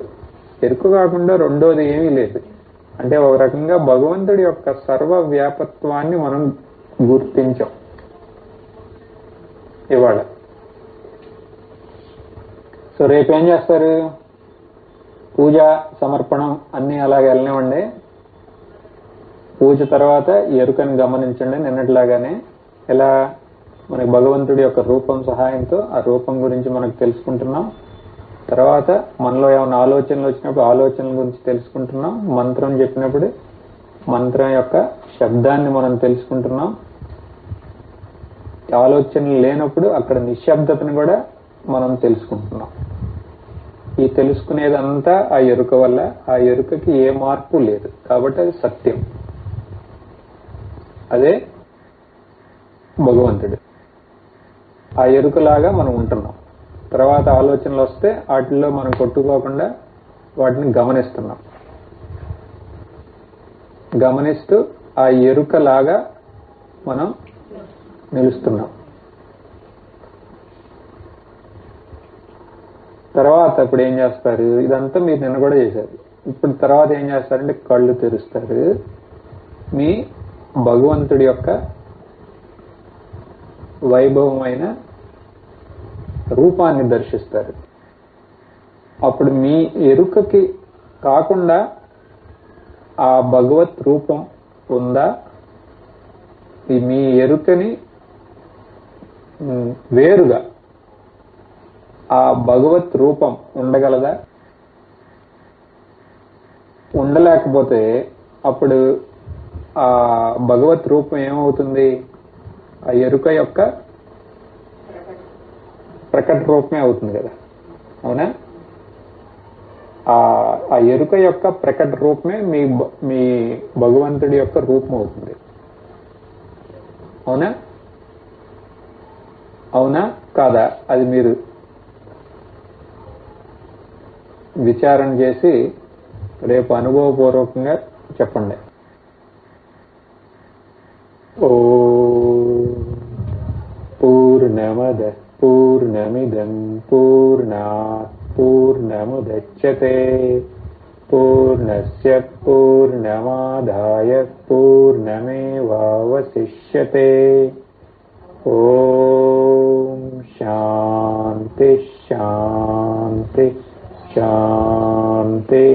ఎరుక కాకుండా రెండోది ఏమీ లేదు. అంటే ఒక రకంగా భగవంతుడి యొక్క సర్వవ్యాపత్వాన్ని మనం గుర్తించాం ఇవాళ. సో రేపేం చేస్తారు? పూజ సమర్పణం అన్ని అలాగే వెళ్ళనివ్వండి. పూజ తర్వాత ఎరుకని గమనించండి నిన్నట్లాగానే. ఎలా? మనకి భగవంతుడి యొక్క రూపం సహాయంతో ఆ రూపం గురించి మనకు తెలుసుకుంటున్నాం. తర్వాత మనలో ఏమైనా ఆలోచనలు వచ్చినప్పుడు ఆలోచనల గురించి తెలుసుకుంటున్నాం. మంత్రం చెప్పినప్పుడు మంత్రం యొక్క శబ్దాన్ని మనం తెలుసుకుంటున్నాం. ఆలోచనలు లేనప్పుడు అక్కడ నిశ్శబ్దతను కూడా మనం తెలుసుకుంటున్నాం. ఈ తెలుసుకునేదంతా ఆ ఎరుక వల్ల. ఆ ఎరుకకి ఏ మార్పు లేదు కాబట్టి అది సత్యం. అదే భగవంతుడు. ఆ ఎరుకలాగా మనం ఉంటున్నాం. తర్వాత ఆలోచనలు వస్తే వాటిల్లో మనం కొట్టుకోకుండా వాటిని గమనిస్తున్నాం. గమనిస్తూ ఆ ఎరుకలాగా మనం నిలుస్తున్నాం. తర్వాత ఇప్పుడు ఏం చేస్తారు? ఇదంతా మీరు నిన్న కూడా చేశారు. ఇప్పుడు తర్వాత ఏం చేస్తారంటే కళ్ళు తెరుస్తారు. మీ భగవంతుడి యొక్క వైభవమైన రూపాన్ని దర్శిస్తారు. అప్పుడు మీ ఎరుకకి కాకుండా ఆ భగవత్ రూపం ఉందా? మీ ఎరుకని వేరుగా ఆ భగవత్ రూపం ఉండగలదా? ఉండలేకపోతే అప్పుడు ఆ భగవత్ రూపం ఏమవుతుంది? ఆ ఎరుక యొక్క ప్రకట రూపమే అవుతుంది కదా. అవునా? ఆ ఎరుక యొక్క ప్రకట రూపమే మీ భగవంతుడి యొక్క రూపం అవుతుంది. అవునా? అవునా కాదా? అది మీరు విచారణ చేసి రేపు అనుభవపూర్వకంగా చెప్పండి. ఓ పూర్ణమద పూర్ణమిదం పూర్ణాత్ పూర్ణముదచ్యతే పూర్ణస్య పూర్ణమాదాయ పూర్ణమేవావశిష్యతే. ఓం శాంతి శాంతి శాంతి.